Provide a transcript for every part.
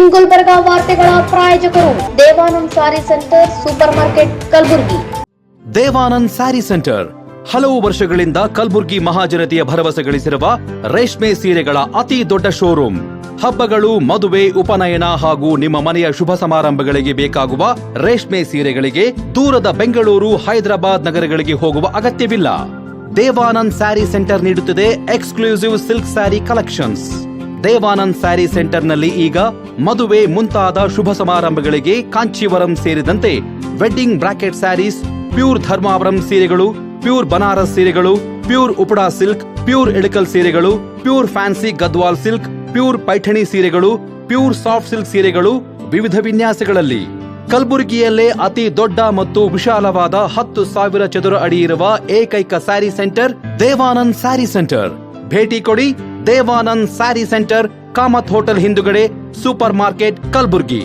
ಇನ್ ಗುಲ್ಬರ್ಗ ವಾರ್ತೆಗಳ ಪ್ರಾಯೋಜಕರು Devanand sari centre super market Kalaburagi. Devanand sari centre ಹಲವು ವರ್ಷಗಳಿಂದ ಕಲಬುರ್ಗಿ ಮಹಾಜನತೆಯ ಭರವಸೆ ಗಳಿಸಿರುವ ರೇಷ್ಮೆ ಸೀರೆಗಳ ಅತಿ ದೊಡ್ಡ ಶೋರೂಮ್. ಹಬ್ಬಗಳು, ಮದುವೆ, ಉಪನಯನ ಹಾಗೂ ನಿಮ್ಮ ಮನೆಯ ಶುಭ ಸಮಾರಂಭಗಳಿಗೆ ಬೇಕಾಗುವ ರೇಷ್ಮೆ ಸೀರೆಗಳಿಗೆ ದೂರದ ಬೆಂಗಳೂರು, ಹೈದರಾಬಾದ್ ನಗರಗಳಿಗೆ ಹೋಗುವ ಅಗತ್ಯವಿಲ್ಲ. ದೇವಾನಂದ್ ಸ್ಯಾರಿ ಸೆಂಟರ್ ನೀಡುತ್ತಿದೆ exclusive silk sari collections. Devanand sari ಸೆಂಟರ್ನಲ್ಲಿ ಈಗ ಮದುವೆ ಮುಂತಾದ ಶುಭ ಸಮಾರಂಭಗಳಿಗೆ ಕಾಂಚೀವರಂ ಸೇರಿದಂತೆ wedding brocade saris, pure Dharmavaram ಸೀರೆಗಳು, ಪ್ಯೂರ್ ಬನಾರಸ್ ಸೀರೆಗಳು, pure Uppada silk, pure Ilkal ಸೀರೆಗಳು, pure fancy Gadwal silk, pure Paithani ಸೀರೆಗಳು, ಪ್ಯೂರ್ ಸಾಫ್ಟ್ ಸಿಲ್ಕ್ ಸೀರೆಗಳು ವಿವಿಧ ವಿನ್ಯಾಸಗಳಲ್ಲಿ. ಕಲಬುರಗಿಯಲ್ಲೇ ಅತಿ ದೊಡ್ಡ ಮತ್ತು ವಿಶಾಲವಾದ 10,000 ಚದುರ ಅಡಿ ಇರುವ ಏಕೈಕ ಸ್ಯಾರಿ ಸೆಂಟರ್ ದೇವಾನಂದ್ ಸ್ಯಾರಿ ಸೆಂಟರ್. ಭೇಟಿ ಕೊಡಿ. ದೇವಾನಂದ್ ಸ್ಯಾರಿ ಸೆಂಟರ್, ಕಾಮತ್ ಹೋಟೆಲ್ ಹಿಂದುಗಡೆ, ಸೂಪರ್ ಮಾರ್ಕೆಟ್, ಕಲಬುರ್ಗಿ.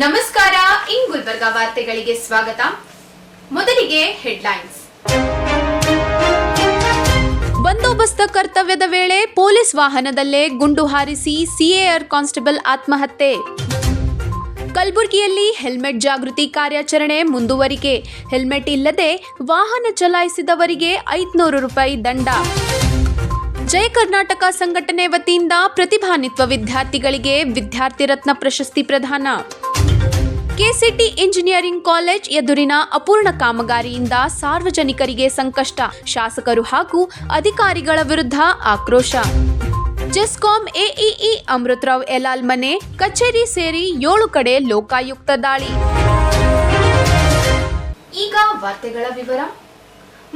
ನಮಸ್ಕಾರ, ಇನ್ ಗುಲ್ಬರ್ಗ ವಾರ್ತೆಗಳಿಗೆ ಸ್ವಾಗತ. ಮೊದಲಿಗೆ ಹೆಡ್ಲೈನ್ಸ್. ಬಂದೋಬಸ್ತ್ ಕರ್ತವ್ಯದ ವೇಳೆ ಪೊಲೀಸ್ ವಾಹನದಲ್ಲೇ ಗುಂಡು ಹಾರಿಸಿ ಸಿಎಆರ್ ಕಾನ್ಸ್ಟೇಬಲ್ ಆತ್ಮಹತ್ಯೆ. ಕಲಬುರಗಿಯಲ್ಲಿ ಹೆಲ್ಮೆಟ್ ಜಾಗೃತಿ ಕಾರ್ಯಾಚರಣೆ ಮುಂದುವರಿಕೆ. ಹೆಲ್ಮೆಟ್ ಇಲ್ಲದೆ ವಾಹನ ಚಲಾಯಿಸಿದವರಿಗೆ 500 ರೂಪಾಯಿ ದಂಡ. ಜಯ ಕರ್ನಾಟಕ ಸಂಘಟನೆ ವತಿಯಿಂದ ಪ್ರತಿಭಾನ್ವಿತ ವಿದ್ಯಾರ್ಥಿಗಳಿಗೆ ವಿದ್ಯಾರ್ಥಿ ರತ್ನ ಪ್ರಶಸ್ತಿ ಪ್ರದಾನ. ಕೆಸಿಟಿ ಇಂಜಿನಿಯರಿಂಗ್ ಕಾಲೇಜ್ ಎದುರಿನ ಅಪೂರ್ಣ ಕಾಮಗಾರಿಯಿಂದ ಸಾರ್ವಜನಿಕರಿಗೆ ಸಂಕಷ್ಟ. ಶಾಸಕರು ಹಾಗೂ ಅಧಿಕಾರಿಗಳ ವಿರುದ್ಧ ಆಕ್ರೋಶ. ಜೆಸ್ಕಾಂ ಎಇಇ ಅಮೃತರಾವ್ ಯಲಾಲ್ ಮನೆ, ಕಚೇರಿ ಸೇರಿ 7 ಕಡೆ ಲೋಕಾಯುಕ್ತ ದಾಳಿ. ಈಗ ವಾರ್ತೆಗಳ ವಿವರ.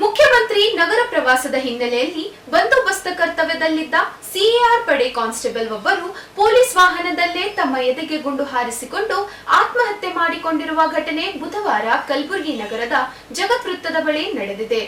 ಮುಖ್ಯಮಂತ್ರಿ ನಗರ ಪ್ರವಾಸದ ಹಿನ್ನೆಲೆಯಲ್ಲಿ ಬಂದೋಬಸ್ತ್ ಕರ್ತವ್ಯದಲ್ಲಿದ್ದ ಸಿಎಆರ್ ಪಡೆ ಕಾನ್ಸ್ಟೇಬಲ್ ಒಬ್ಬರು ಪೊಲೀಸ್ ವಾಹನದಲ್ಲೇ ತಮ್ಮ ಎದೆಗೆ ಗುಂಡು ಹಾರಿಸಿಕೊಂಡು ಆತ್ಮಹತ್ಯೆ ಮಾಡಿಕೊಂಡಿರುವ ಘಟನೆ ಬುಧವಾರ ಕಲಬುರಗಿ ನಗರದ ಜಗತ್ ವೃತ್ತದ ಬಳಿ ನಡೆದಿದೆ.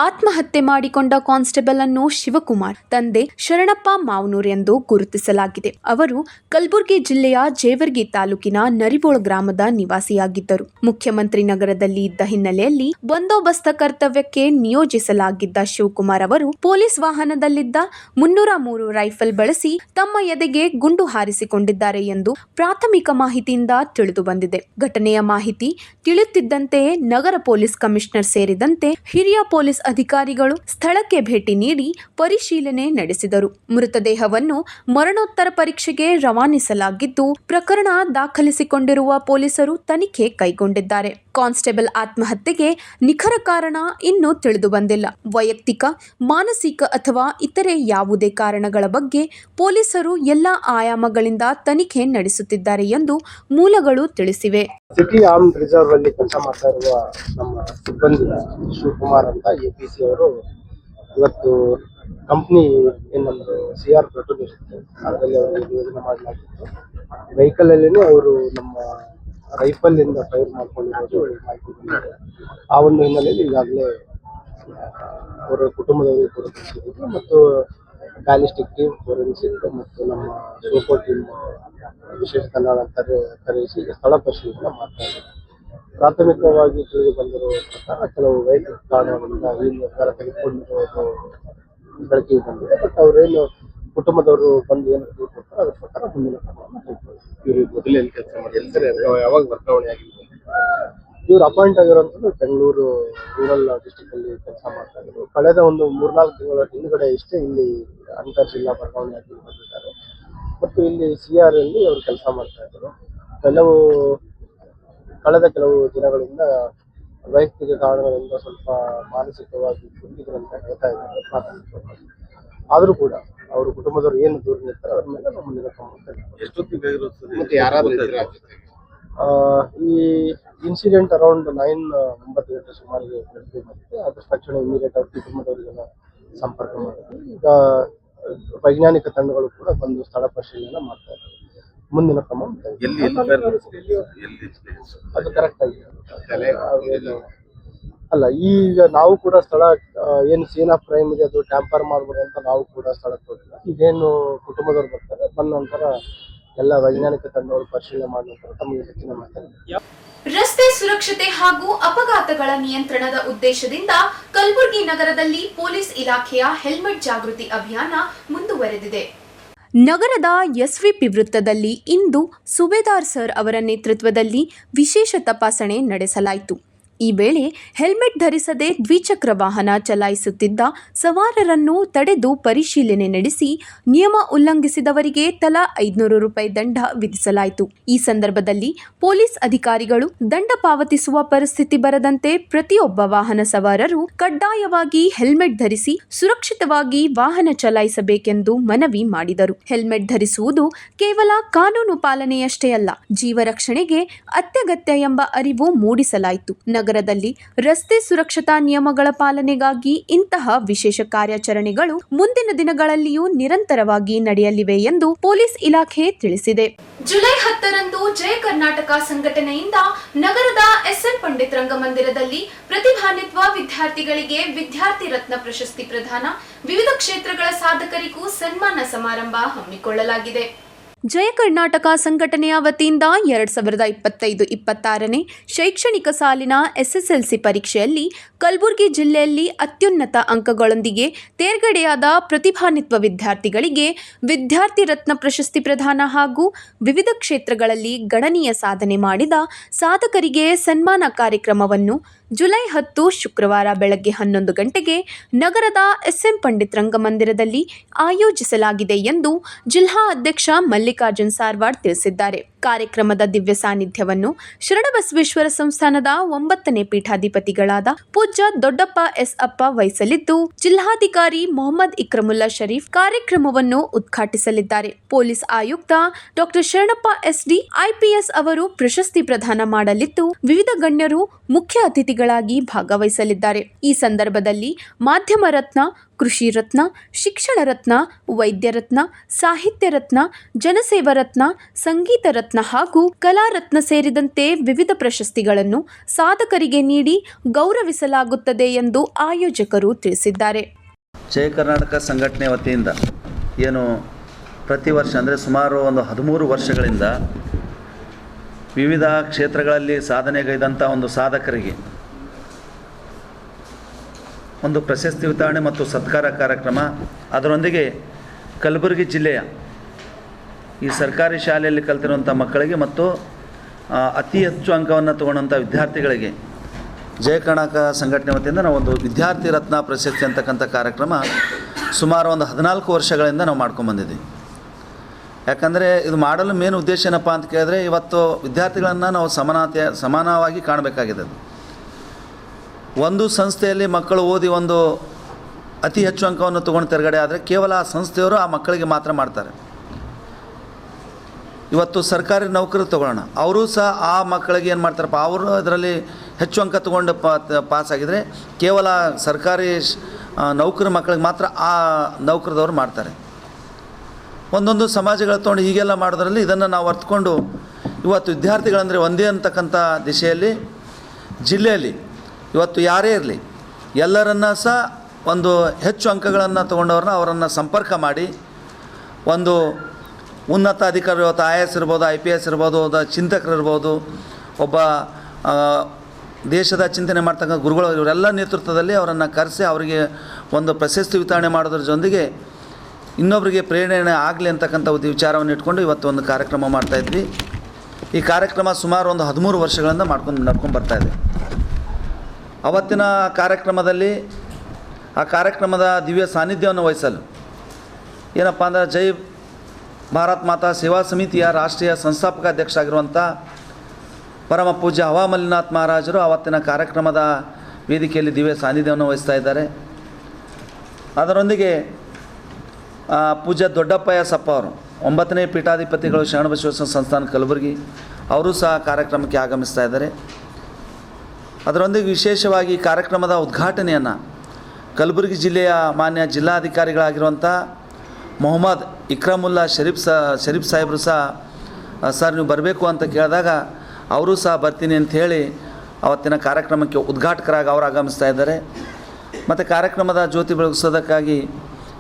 ಆತ್ಮಹತ್ಯೆ ಮಾಡಿಕೊಂಡ ಕಾನ್ಸ್ಟೇಬಲ್ ಅನ್ನು ಶಿವಕುಮಾರ್ ತಂದೆ ಶರಣಪ್ಪ ಮಾವನೂರ್ ಎಂದು ಗುರುತಿಸಲಾಗಿದೆ. ಅವರು ಕಲಬುರಗಿ ಜಿಲ್ಲೆಯ ಜೇವರ್ಗಿ ತಾಲೂಕಿನ ನರಿಬೋಳ ಗ್ರಾಮದ ನಿವಾಸಿಯಾಗಿದ್ದರು. ಮುಖ್ಯಮಂತ್ರಿ ನಗರದಲ್ಲಿ ಇದ್ದ ಹಿನ್ನೆಲೆಯಲ್ಲಿ ಬಂದೋಬಸ್ತ್ ಕರ್ತವ್ಯಕ್ಕೆ ನಿಯೋಜಿಸಲಾಗಿದ್ದ ಶಿವಕುಮಾರ್ ಅವರು ಪೊಲೀಸ್ ವಾಹನದಲ್ಲಿದ್ದ 303 ರೈಫಲ್ ಬಳಸಿ ತಮ್ಮ ಎದೆಗೆ ಗುಂಡು ಹಾರಿಸಿಕೊಂಡಿದ್ದಾರೆ ಎಂದು ಪ್ರಾಥಮಿಕ ಮಾಹಿತಿಯಿಂದ ತಿಳಿದು ಬಂದಿದೆ. ಘಟನೆಯ ಮಾಹಿತಿ ತಿಳಿಯುತ್ತಿದ್ದಂತೆ ನಗರ ಪೊಲೀಸ್ ಕಮಿಷನರ್ ಸೇರಿದಂತೆ ಹಿರಿಯ ಪೊಲೀಸ್ ಅಧಿಕಾರಿಗಳು ಸ್ಥಳಕ್ಕೆ ಭೇಟಿ ನೀಡಿ ಪರಿಶೀಲನೆ ನಡೆಸಿದರು. ಮೃತದೇಹವನ್ನು ಮರಣೋತ್ತರ ಪರೀಕ್ಷೆಗೆ ರವಾನಿಸಲಾಗಿದ್ದು, ಪ್ರಕರಣ ದಾಖಲಿಸಿಕೊಂಡಿರುವ ಪೊಲೀಸರು ತನಿಖೆ ಕೈಗೊಂಡಿದ್ದಾರೆ. ಕಾನ್ಸ್ಟೇಬಲ್ ಆತ್ಮಹತ್ಯೆಗೆ ನಿಖರ ಕಾರಣ ಇನ್ನೂ ತಿಳಿದು ಬಂದಿಲ್ಲ. ವೈಯಕ್ತಿಕ, ಮಾನಸಿಕ ಅಥವಾ ಇತರೆ ಯಾವುದೇ ಕಾರಣಗಳ ಬಗ್ಗೆ ಪೊಲೀಸರು ಎಲ್ಲ ಆಯಾಮಗಳಿಂದ ತನಿಖೆ ನಡೆಸುತ್ತಿದ್ದಾರೆ ಎಂದು ಮೂಲಗಳು ತಿಳಿಸಿವೆ. ಸಿಟಿ ಆರ್ಮ್ ರಿಸರ್ವ್ ಅಲ್ಲಿ ಕೆಲಸ ಮಾಡ್ತಾ ಇರುವ ನಮ್ಮ ಸಿಬ್ಬಂದಿ ಶಿವಕುಮಾರ್ ಅಂತ ಎಪಿಸಿ ಅವರು ಇವತ್ತು ಕಂಪ್ನಿ ಏನೊಂದು ಸಿಆರ್ ಪೆಟ್ರೋಲ್ ಇರುತ್ತೆ, ಅದರಲ್ಲಿ ಅವರಿಗೆ ಯೋಜನೆ ಮಾಡಲಾಗಿತ್ತು. ವೆಹಿಕಲ್ ಅಲ್ಲಿನೇ ಅವರು ನಮ್ಮ ರೈಫಲ್ ಇಂದ ಫೈರ್ ಮಾಡ್ಕೊಂಡಿರೋದು ಮಾಹಿತಿ ಬಂದಿದೆ. ಆ ಒಂದು ಹಿನ್ನೆಲೆಯಲ್ಲಿ ಈಗಾಗಲೇ ಅವರ ಕುಟುಂಬದವರಿಗೆ ಕೂಡ ತಿಳಿಸಿದ್ರು ಮತ್ತು ಬ್ಯಾಲಿಸ್ಟಿಕ್ ಟೀಮ್, ಫೋರೆನ್ಸಿಕ್ ಮತ್ತು ನಮ್ಮ ಸೋಪೋ ಟೀಮ್ ವಿಶೇಷ ತಂಡ ಕರೆಯಿಸಿ ಸ್ಥಳ ಪರಿಶೀಲನೆ ಮಾಡ್ತಾ ಇದ್ದಾರೆ. ಪ್ರಾಥಮಿಕವಾಗಿ ತಿಳಿದು ಬಂದಿರುವ ಪ್ರಕಾರ ಕೆಲವು ವೈಯಕ್ತಿಕ ಕಾರಣಗಳಿಂದ ಈ ನಿರ್ಧಾರ ತೆಗೆದುಕೊಂಡಿರುವುದು ಬೆಳಕಿಗೆ ಬಂದಿದೆ. ಬಟ್ ಅವರೇನು ಕುಟುಂಬದವರು ಬಂದು ಏನು ತಿಳ್ಕೊಡ್ತಾರೆ ಅದರ ಪ್ರಕಾರ ಮುಂದಿನ ಕ್ರಮವನ್ನು ಕೈಗೊಳ್ಳುತ್ತಾರೆ. ಯಾವಾಗ ವರ್ಗಾವಣೆ ಆಗಿದೆ? ಇವರು ಅಪಾಯಿಂಟ್ ಆಗಿರುವಂಥದ್ದು ಬೆಂಗಳೂರು ರೂರಲ್ ಡಿಸ್ಟಿಕ್ ಅಲ್ಲಿ ಕೆಲಸ ಮಾಡ್ತಾ ಇದ್ರು. ಕಳೆದ ಒಂದು 3-4 ತಿಂಗಳ ಹಿಂದುಗಡೆ ಇಷ್ಟೇ ಇಲ್ಲಿ ಅಂತರ್ ಜಿಲ್ಲಾ ವರ್ಗಾವಣೆ ಆಗಿ ಬಂದಿದ್ದಾರೆ ಮತ್ತು ಇಲ್ಲಿ ಸಿಆರ್ ಅಲ್ಲಿ ಅವರು ಕೆಲಸ ಮಾಡ್ತಾ ಇದ್ರು. ಕಳೆದ ಕೆಲವು ದಿನಗಳಿಂದ ವೈಯಕ್ತಿಕ ಕಾರಣಗಳಿಂದ ಸ್ವಲ್ಪ ಮಾನಸಿಕವಾಗಿ ಕುಂದಿದ್ರಂತ ಹೇಳ್ತಾ ಇದ್ದಾರೆ ಪ್ರಾಥಮಿಕವಾಗಿ. ಆದರೂ ಕೂಡ ಅವರು ಕುಟುಂಬದವರು ಏನು ದೂರ ನಿರ್ತಾರೆ ಅವ್ರ ಮೇಲೆ ನಮ್ಮ ಮುಂದಿನ ಈ ಇನ್ಸಿಡೆಂಟ್ ಅರೌಂಡ್ 9 ಗಂಟೆ ಸುಮಾರಿಗೆ ನಡೆದು ಮತ್ತೆ ಅದ್ರ ತಕ್ಷಣ ಇಮಿಡಿಯೇಟ್ ಅವ್ರ ಕುಟುಂಬದವರಿಗೆಲ್ಲ ಸಂಪರ್ಕ ಮಾಡಿದ್ರು. ಈಗ ವೈಜ್ಞಾನಿಕ ತಂಡಗಳು ಕೂಡ ಬಂದು ಸ್ಥಳ ಪರಿಶೀಲನೆ ಮಾಡ್ತಾ ಇದ್ದಾರೆ. ಮುಂದಿನ ಕ್ರಮ ಅದು ಕರೆಕ್ಟ್ ಆಗಿದೆ ಅಲ್ಲ. ಈಗ ನಾವು ಕೂಡ ಸ್ಥಳ ಏನು ಸೀನ್ ಆಫ್ ಕ್ರೈಮ್ ಇದೆ ಅದು ಟ್ಯಾಂಪರ್ ಮಾಡ್ಬೋದು ಅಂತ ನಾವು ಕೂಡ ಸ್ಥಳಕ್ಕೆ ಹೋಗಿಲ್ಲ. ಇದೇನು ಕುಟುಂಬದವ್ರು ಬರ್ತಾರೆ ಬಂದ ನಂತರ ಎಲ್ಲ ವೈಜ್ಞಾನಿಕ ತಂಡಗಳು ಪರಿಶೀಲನೆ ಮಾಡಿದ ನಂತರ ತಮಗೆ ಹೆಚ್ಚಿನ ಮಾಹಿತಿ. ರಸ್ತೆ ಸುರಕ್ಷತೆ ಹಾಗೂ ಅಪಘಾತಗಳ ನಿಯಂತ್ರಣದ ಉದ್ದೇಶದಿಂದ ಕಲಬುರಗಿ ನಗರದಲ್ಲಿ ಪೊಲೀಸ್ ಇಲಾಖೆಯ ಹೆಲ್ಮೆಟ್ ಜಾಗೃತಿ ಅಭಿಯಾನ ಮುಂದುವರೆದಿದೆ. ನಗರದ ಎಸ್ವಿಪಿ ವೃತ್ತದಲ್ಲಿ ಇಂದು ಸುಬೇದಾರ್ ಸರ್ ಅವರ ನೇತೃತ್ವದಲ್ಲಿ ವಿಶೇಷ ತಪಾಸಣೆ ನಡೆಸಲಾಯಿತು. ಈ ವೇಳೆ ಹೆಲ್ಮೆಟ್ ಧರಿಸದೆ ದ್ವಿಚಕ್ರ ವಾಹನ ಚಲಾಯಿಸುತ್ತಿದ್ದ ಸವಾರರನ್ನು ತಡೆದು ಪರಿಶೀಲನೆ ನಡೆಸಿ ನಿಯಮ ಉಲ್ಲಂಘಿಸಿದವರಿಗೆ ತಲಾ 500 ರೂಪಾಯಿ ದಂಡ ವಿಧಿಸಲಾಯಿತು. ಈ ಸಂದರ್ಭದಲ್ಲಿ ಪೊಲೀಸ್ ಅಧಿಕಾರಿಗಳು ದಂಡ ಪಾವತಿಸುವ ಪರಿಸ್ಥಿತಿ ಬರದಂತೆ ಪ್ರತಿಯೊಬ್ಬ ವಾಹನ ಸವಾರರು ಕಡ್ಡಾಯವಾಗಿ ಹೆಲ್ಮೆಟ್ ಧರಿಸಿ ಸುರಕ್ಷಿತವಾಗಿ ವಾಹನ ಚಲಾಯಿಸಬೇಕೆಂದು ಮನವಿ ಮಾಡಿದರು. ಹೆಲ್ಮೆಟ್ ಧರಿಸುವುದು ಕೇವಲ ಕಾನೂನು ಪಾಲನೆಯಷ್ಟೇ ಅಲ್ಲ, ಜೀವ ರಕ್ಷಣೆಗೆ ಅತ್ಯಗತ್ಯ ಎಂಬ ಅರಿವು ಮೂಡಿಸಲಾಯಿತು. ನಗರದಲ್ಲಿ ರಸ್ತೆ ಸುರಕ್ಷತಾ ನಿಯಮಗಳ ಪಾಲನೆಗಾಗಿ ಇಂತಹ ವಿಶೇಷ ಕಾರ್ಯಾಚರಣೆಗಳು ಮುಂದಿನ ದಿನಗಳಲ್ಲಿಯೂ ನಿರಂತರವಾಗಿ ನಡೆಯಲಿವೆ ಎಂದು ಪೊಲೀಸ್ ಇಲಾಖೆ ತಿಳಿಸಿದೆ. ಜುಲೈ 10ರಂದು ಜಯ ಕರ್ನಾಟಕ ಸಂಘಟನೆಯಿಂದ ನಗರದ ಎಸ್ಎನ್ ಪಂಡಿತ್ ರಂಗಮಂದಿರದಲ್ಲಿ ಪ್ರತಿಭಾನ್ವಿತ ವಿದ್ಯಾರ್ಥಿಗಳಿಗೆ ವಿದ್ಯಾರ್ಥಿ ರತ್ನ ಪ್ರಶಸ್ತಿ ಪ್ರದಾನ, ವಿವಿಧ ಕ್ಷೇತ್ರಗಳ ಸಾಧಕರಿಗೂ ಸನ್ಮಾನ ಸಮಾರಂಭ ಹಮ್ಮಿಕೊಳ್ಳಲಾಗಿದೆ. ಜಯ ಕರ್ನಾಟಕ ಸಂಘಟನೆಯ ವತಿಯಿಂದ 2025-26ನೇ ಶೈಕ್ಷಣಿಕ ಸಾಲಿನ ಎಸ್ಎಸ್ಎಲ್ಸಿ ಪರೀಕ್ಷೆಯಲ್ಲಿ ಕಲಬುರಗಿ ಜಿಲ್ಲೆಯಲ್ಲಿ ಅತ್ಯುನ್ನತ ಅಂಕಗಳೊಂದಿಗೆ ತೇರ್ಗಡೆಯಾದ ಪ್ರತಿಭಾನ್ವಿತ ವಿದ್ಯಾರ್ಥಿಗಳಿಗೆ ವಿದ್ಯಾರ್ಥಿ ರತ್ನ ಪ್ರಶಸ್ತಿ ಪ್ರದಾನ ಹಾಗೂ ವಿವಿಧ ಕ್ಷೇತ್ರಗಳಲ್ಲಿ ಗಣನೀಯ ಸಾಧನೆ ಮಾಡಿದ ಸಾಧಕರಿಗೆ ಸನ್ಮಾನ ಕಾರ್ಯಕ್ರಮವನ್ನು ಜುಲೈ 10 ಶುಕ್ರವಾರ ಬೆಳಗ್ಗೆ 11 ಗಂಟೆಗೆ ನಗರದ ಎಸ್ಎಂ ಪಂಡಿತ್ ರಂಗಮಂದಿರದಲ್ಲಿ ಆಯೋಜಿಸಲಾಗಿದೆ ಎಂದು ಜಿಲ್ಲಾ ಅಧ್ಯಕ್ಷ ಮಲ್ಲಿಕಾರ್ಜುನ್ ಸಾರವಾಡ್ ತಿಳಿಸಿದ್ದಾರೆ. ಕಾರ್ಯಕ್ರಮದ ದಿವ್ಯ ಸಾನ್ನಿಧ್ಯವನ್ನು ಶರಣಬಸವೇಶ್ವರ ಸಂಸ್ಥಾನದ 9ನೇ ಪೀಠಾಧಿಪತಿಗಳಾದ ಪೂಜ್ಯ ದೊಡ್ಡಪ್ಪ ಎಸ್ ಅಪ್ಪ ವಹಿಸಲಿದ್ದು, ಜಿಲ್ಲಾಧಿಕಾರಿ ಮೊಹಮ್ಮದ್ ಇಕ್ರಮುಲ್ಲಾ ಶರೀಫ್ ಕಾರ್ಯಕ್ರಮವನ್ನು ಉದ್ಘಾಟಿಸಲಿದ್ದಾರೆ. ಪೊಲೀಸ್ ಆಯುಕ್ತ ಡಾಕ್ಟರ್ ಶರಣಪ್ಪ ಎಸ್ಡಿ ಐಪಿಎಸ್ ಅವರು ಪ್ರಶಸ್ತಿ ಪ್ರದಾನ ಮಾಡಲಿದ್ದು, ವಿವಿಧ ಗಣ್ಯರು ಮುಖ್ಯ ಅತಿಥಿಗಳಾಗಿ ಭಾಗವಹಿಸಲಿದ್ದಾರೆ. ಈ ಸಂದರ್ಭದಲ್ಲಿ ಮಾಧ್ಯಮ ರತ್ನ, ಕೃಷಿ ರತ್ನ, ಶಿಕ್ಷಣ ರತ್ನ, ವೈದ್ಯ ರತ್ನ, ಸಾಹಿತ್ಯ ರತ್ನ, ಜನಸೇವಾ ರತ್ನ, ಸಂಗೀತ ರತ್ನ ಹಾಗೂ ಕಲಾ ರತ್ನ ಸೇರಿದಂತೆ ವಿವಿಧ ಪ್ರಶಸ್ತಿಗಳನ್ನು ಸಾಧಕರಿಗೆ ನೀಡಿ ಗೌರವಿಸಲಾಗುತ್ತದೆ ಎಂದು ಆಯೋಜಕರು ತಿಳಿಸಿದ್ದಾರೆ. ಜಯ ಕರ್ನಾಟಕ ಸಂಘಟನೆ ವತಿಯಿಂದ ಏನು ಪ್ರತಿ ವರ್ಷ ಅಂದರೆ ಸುಮಾರು ಒಂದು 13 ವರ್ಷಗಳಿಂದ ವಿವಿಧ ಕ್ಷೇತ್ರಗಳಲ್ಲಿ ಸಾಧನೆಗೈದಂಥ ಒಂದು ಸಾಧಕರಿಗೆ ಒಂದು ಪ್ರಶಸ್ತಿ ವಿತರಣೆ ಮತ್ತು ಸತ್ಕಾರ ಕಾರ್ಯಕ್ರಮ, ಅದರೊಂದಿಗೆ ಕಲಬುರಗಿ ಜಿಲ್ಲೆಯ ಈ ಸರ್ಕಾರಿ ಶಾಲೆಯಲ್ಲಿ ಕಲಿತಿರುವಂಥ ಮಕ್ಕಳಿಗೆ ಮತ್ತು ಅತಿ ಹೆಚ್ಚು ಅಂಕವನ್ನು ತಗೊಂಡಂಥ ವಿದ್ಯಾರ್ಥಿಗಳಿಗೆ ಜಯ ಕರ್ನಾಟಕ ಸಂಘಟನೆ ವತಿಯಿಂದ ನಾವು ಒಂದು ವಿದ್ಯಾರ್ಥಿ ರತ್ನ ಪ್ರಶಸ್ತಿ ಅಂತಕ್ಕಂಥ ಕಾರ್ಯಕ್ರಮ ಸುಮಾರು ಒಂದು 14 ವರ್ಷಗಳಿಂದ ನಾವು ಮಾಡ್ಕೊಂಬಂದಿದ್ದೀವಿ. ಯಾಕಂದರೆ ಇದು ಮಾಡಲು ಮೇನ್ ಉದ್ದೇಶ ಏನಪ್ಪ ಅಂತ ಕೇಳಿದ್ರೆ, ಇವತ್ತು ವಿದ್ಯಾರ್ಥಿಗಳನ್ನು ನಾವು ಸಮಾನವಾಗಿ ಕಾಣಬೇಕಾಗಿದೆ. ಒಂದು ಸಂಸ್ಥೆಯಲ್ಲಿ ಮಕ್ಕಳು ಓದಿ ಒಂದು ಅತಿ ಹೆಚ್ಚು ಅಂಕವನ್ನು ತೊಗೊಂಡು ತೆರಗಡೆ ಆದರೆ ಕೇವಲ ಆ ಸಂಸ್ಥೆಯವರು ಆ ಮಕ್ಕಳಿಗೆ ಮಾತ್ರ ಮಾಡ್ತಾರೆ. ಇವತ್ತು ಸರ್ಕಾರಿ ನೌಕರರು ತೊಗೊಳ್ಳೋಣ, ಅವರು ಸಹ ಆ ಮಕ್ಕಳಿಗೆ ಏನು ಮಾಡ್ತಾರಪ್ಪ, ಅವರು ಅದರಲ್ಲಿ ಹೆಚ್ಚು ಅಂಕ ತೊಗೊಂಡು ಪಾಸಾಗಿದ್ದರೆ ಕೇವಲ ಸರ್ಕಾರಿ ನೌಕರ ಮಕ್ಕಳಿಗೆ ಮಾತ್ರ ಆ ನೌಕರದವ್ರು ಮಾಡ್ತಾರೆ. ಒಂದೊಂದು ಸಮಾಜಗಳು ತೊಗೊಂಡು ಹೀಗೆಲ್ಲ ಮಾಡೋದ್ರಲ್ಲಿ ಇದನ್ನು ನಾವು ಅರ್ಥಕೊಂಡು ಇವತ್ತು ವಿದ್ಯಾರ್ಥಿಗಳಂದರೆ ಒಂದೇ ಅಂತಕ್ಕಂಥ ದಿಶೆಯಲ್ಲಿ ಜಿಲ್ಲೆಯಲ್ಲಿ ಇವತ್ತು ಯಾರೇ ಇರಲಿ ಎಲ್ಲರನ್ನ ಸಹ ಒಂದು ಹೆಚ್ಚು ಅಂಕಗಳನ್ನು ತೊಗೊಂಡವ್ರನ್ನ ಅವರನ್ನು ಸಂಪರ್ಕ ಮಾಡಿ ಒಂದು ಉನ್ನತ ಅಧಿಕಾರಿ, ಇವತ್ತು IAS ಇರ್ಬೋದು, IPS ಇರ್ಬೋದು, ಚಿಂತಕರು ಇರ್ಬೋದು, ಒಬ್ಬ ದೇಶದ ಚಿಂತನೆ ಮಾಡ್ತಕ್ಕಂಥ ಗುರುಗಳು, ಇವರೆಲ್ಲ ನೇತೃತ್ವದಲ್ಲಿ ಅವರನ್ನು ಕರೆಸಿ ಅವರಿಗೆ ಒಂದು ಪ್ರಶಸ್ತಿ ವಿತರಣೆ ಮಾಡೋದ್ರ ಜೊತೆಗೆ ಇನ್ನೊಬ್ಬರಿಗೆ ಪ್ರೇರಣೆ ಆಗಲಿ ಅಂತಕ್ಕಂಥ ಒಂದು ವಿಚಾರವನ್ನು ಇಟ್ಕೊಂಡು ಇವತ್ತು ಒಂದು ಕಾರ್ಯಕ್ರಮ ಮಾಡ್ತಾಯಿದ್ವಿ. ಈ ಕಾರ್ಯಕ್ರಮ ಸುಮಾರು ಒಂದು 13 ವರ್ಷಗಳಿಂದ ನಡ್ಕೊಂಡು ಬರ್ತಾಯಿದೆ. ಅವತ್ತಿನ ಕಾರ್ಯಕ್ರಮದಲ್ಲಿ ಆ ಕಾರ್ಯಕ್ರಮದ ದಿವ್ಯ ಸಾನ್ನಿಧ್ಯವನ್ನು ವಹಿಸಲು ಏನಪ್ಪ ಅಂದರೆ ಜೈ ಭಾರತ್ ಮಾತಾ ಸೇವಾ ಸಮಿತಿಯ ರಾಷ್ಟ್ರೀಯ ಸಂಸ್ಥಾಪಕ ಅಧ್ಯಕ್ಷ ಆಗಿರುವಂಥ ಪರಮ ಪೂಜ್ಯ ಹವಾಮಲ್ಲಿನಾಥ್ ಮಹಾರಾಜರು ಅವತ್ತಿನ ಕಾರ್ಯಕ್ರಮದ ವೇದಿಕೆಯಲ್ಲಿ ದಿವ್ಯ ಸಾನ್ನಿಧ್ಯವನ್ನು ವಹಿಸ್ತಾ ಇದ್ದಾರೆ. ಅದರೊಂದಿಗೆ ಪೂಜ್ಯ ದೊಡ್ಡಪ್ಪ ಎಸ್ ಅಪ್ಪ ಅವರು 9ನೇ ಪೀಠಾಧಿಪತಿಗಳು ಶರಣಬಸವೇಶ್ವರ ಸಂಸ್ಥಾನ ಕಲಬುರಗಿ ಅವರು ಸಹ ಕಾರ್ಯಕ್ರಮಕ್ಕೆ ಆಗಮಿಸ್ತಾ ಇದ್ದಾರೆ. ಅದರೊಂದಿಗೆ ವಿಶೇಷವಾಗಿ ಕಾರ್ಯಕ್ರಮದ ಉದ್ಘಾಟನೆಯನ್ನು ಕಲಬುರಗಿ ಜಿಲ್ಲೆಯ ಮಾನ್ಯ ಜಿಲ್ಲಾಧಿಕಾರಿಗಳಾಗಿರುವಂಥ ಮೊಹಮ್ಮದ್ ಇಕ್ರಮುಲ್ಲಾ ಶರೀಫ್ ಸಾಹೇಬರು ಸಹ ಸರ್ ನೀವು ಬರಬೇಕು ಅಂತ ಕೇಳಿದಾಗ ಅವರು ಸಹ ಬರ್ತೀನಿ ಅಂತ ಹೇಳಿ ಅವತ್ತಿನ ಕಾರ್ಯಕ್ರಮಕ್ಕೆ ಉದ್ಘಾಟಕರಾಗಿ ಅವರು ಆಗಮಿಸ್ತಾ ಇದ್ದಾರೆ. ಮತ್ತು ಕಾರ್ಯಕ್ರಮದ ಜ್ಯೋತಿ ಬೆಳಗಿಸೋದಕ್ಕಾಗಿ